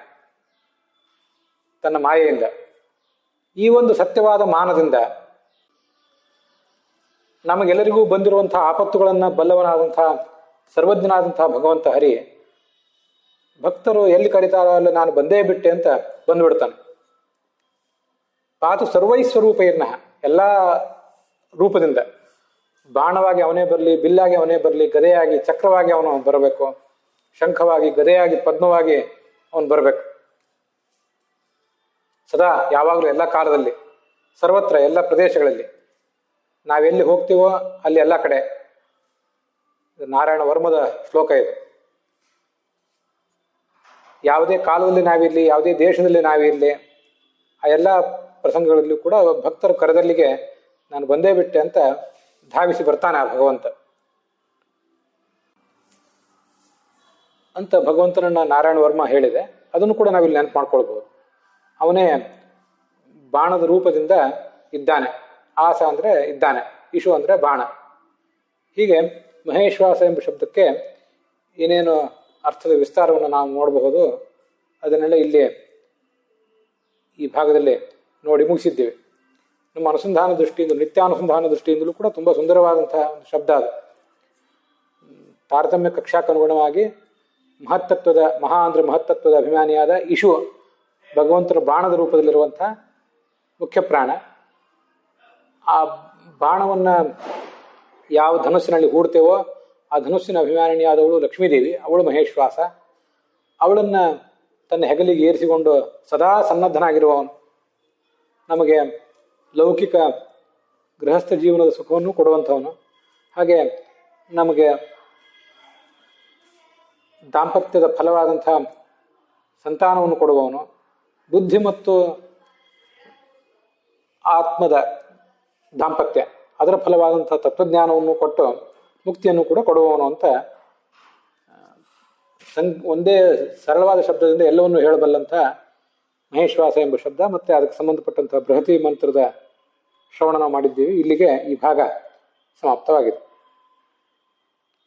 ತನ್ನ ಮಾಯೆಯಿಂದ. ಈ ಒಂದು ಸತ್ಯವಾದ ಮಾನದಿಂದ ನಮಗೆಲ್ಲರಿಗೂ ಬಂದಿರುವಂತಹ ಆಪತ್ತುಗಳನ್ನು ಬಲ್ಲವನಾದಂತಹ ಸರ್ವಜ್ಞನಾದಂತಹ ಭಗವಂತ ಹರಿ ಭಕ್ತರು ಎಲ್ಲಿ ಕರೀತಾರೋ ಅಲ್ಲಿ ನಾನು ಬಂದೇ ಬಿಟ್ಟೆ ಅಂತ ಬಂದುಬಿಡ್ತಾನೆ. ಪಾತು ಸರ್ವೈಸ್ವರೂಪೈರ್ನಃ, ಎಲ್ಲ ರೂಪದಿಂದ, ಬಾಣವಾಗಿ ಅವನೇ ಬರಲಿ, ಬಿಲ್ಲಾಗಿ ಅವನೇ ಬರಲಿ, ಗದೆಯಾಗಿ ಚಕ್ರವಾಗಿ ಅವನು ಬರಬೇಕು, ಶಂಖವಾಗಿ, ಗದೆಯಾಗಿ, ಪದ್ಮವಾಗಿ ಅವನು ಬರಬೇಕು. ಸದಾ ಯಾವಾಗಲೂ ಎಲ್ಲ ಕಾಲದಲ್ಲಿ, ಸರ್ವತ್ರ, ಎಲ್ಲ ಪ್ರದೇಶಗಳಲ್ಲಿ, ನಾವೆಲ್ಲಿ ಹೋಗ್ತೀವೋ ಅಲ್ಲಿ ಎಲ್ಲ ಕಡೆ. ನಾರಾಯಣ ವರ್ಮದ ಶ್ಲೋಕ ಇದು. ಯಾವುದೇ ಕಾಲದಲ್ಲಿ ನಾವಿರಲಿ, ಯಾವುದೇ ದೇಶದಲ್ಲಿ ನಾವಿರಲಿ, ಆ ಎಲ್ಲ ಪ್ರಸಂಗಗಳಲ್ಲೂ ಕೂಡ ಭಕ್ತರು ಕರೆದಲ್ಲಿಗೆ ನಾನು ಬಂದೇ ಬಿಟ್ಟೆ ಅಂತ ಧಾವಿಸಿ ಬರ್ತಾನೆ ಆ ಭಗವಂತ ಅಂತ ಭಗವಂತನನ್ನ ನಾರಾಯಣ ವರ್ಮ ಹೇಳಿದೆ. ಅದನ್ನು ಕೂಡ ನಾವಿಲ್ಲಿ ನೆನಪು ಮಾಡ್ಕೊಳ್ಬಹುದು. ಅವನೇ ಬಾಣದ ರೂಪದಿಂದ ಇದ್ದಾನೆ. ಆಸ ಅಂದರೆ ಇದ್ದಾನೆ, ಇಶು ಅಂದರೆ ಬಾಣ. ಹೀಗೆ ಮಹೇಶ್ವಾಸ ಎಂಬ ಶಬ್ದಕ್ಕೆ ಏನೇನು ಅರ್ಥದ ವಿಸ್ತಾರವನ್ನು ನಾವು ನೋಡಬಹುದು ಅದನ್ನೆಲ್ಲ ಇಲ್ಲಿ ಈ ಭಾಗದಲ್ಲಿ ನೋಡಿ ಮುಗಿಸಿದ್ದೇವೆ. ನಮ್ಮ ಅನುಸಂಧಾನ ದೃಷ್ಟಿಯಿಂದ, ನಿತ್ಯಾನುಸಂಧಾನ ದೃಷ್ಟಿಯಿಂದಲೂ ಕೂಡ ತುಂಬ ಸುಂದರವಾದಂತಹ ಒಂದು ಶಬ್ದ ಅದು. ತಾರತಮ್ಯ ಕಕ್ಷಾಕ್ಕನುಗುಣವಾಗಿ ಮಹತ್ತತ್ವದ, ಮಹಾ ಅಂದ್ರೆ ಮಹತ್ತತ್ವದ ಅಭಿಮಾನಿಯಾದ ಇಶು ಭಗವಂತನ ಬಾಣದ ರೂಪದಲ್ಲಿರುವಂತಹ ಮುಖ್ಯ ಪ್ರಾಣ. ಆ ಬಾಣವನ್ನು ಯಾವ ಧನುಸ್ಸಿನಲ್ಲಿ ಹೂಡ್ತೇವೋ ಆ ಧನುಸ್ಸಿನ ಅಭಿಮಾನಿಯಾದವಳು ಲಕ್ಷ್ಮೀದೇವಿ, ಅವಳು ಮಹೇಶ್ವಾಸ. ಅವಳನ್ನು ತನ್ನ ಹೆಗಲಿಗೆ ಏರಿಸಿಕೊಂಡು ಸದಾ ಸನ್ನದ್ಧನಾಗಿರುವವನು, ನಮಗೆ ಲೌಕಿಕ ಗೃಹಸ್ಥ ಜೀವನದ ಸುಖವನ್ನು ಕೊಡುವಂಥವನು, ಹಾಗೆ ನಮಗೆ ದಾಂಪತ್ಯದ ಫಲವಾದಂಥ ಸಂತಾನವನ್ನು ಕೊಡುವವನು, ಬುದ್ಧಿ ಮತ್ತು ಆತ್ಮದ ದಾಂಪತ್ಯ ಅದರ ಫಲವಾದಂಥ ತತ್ವಜ್ಞಾನವನ್ನು ಕೊಟ್ಟು ಮುಕ್ತಿಯನ್ನು ಕೂಡ ಕೊಡುವವನು ಅಂತ ಒಂದೇ ಸರಳವಾದ ಶಬ್ದದಿಂದ ಎಲ್ಲವನ್ನೂ ಹೇಳಬಲ್ಲಂಥ ಮಹೇಶ್ವಾಸ ಎಂಬ ಶಬ್ದ, ಮತ್ತು ಅದಕ್ಕೆ ಸಂಬಂಧಪಟ್ಟಂತಹ ಬೃಹತಿ ಮಂತ್ರದ ಶ್ರವಣ ನಾವು ಮಾಡಿದ್ದೀವಿ. ಇಲ್ಲಿಗೆ ಈ ಭಾಗ ಸಮಾಪ್ತವಾಗಿದೆ.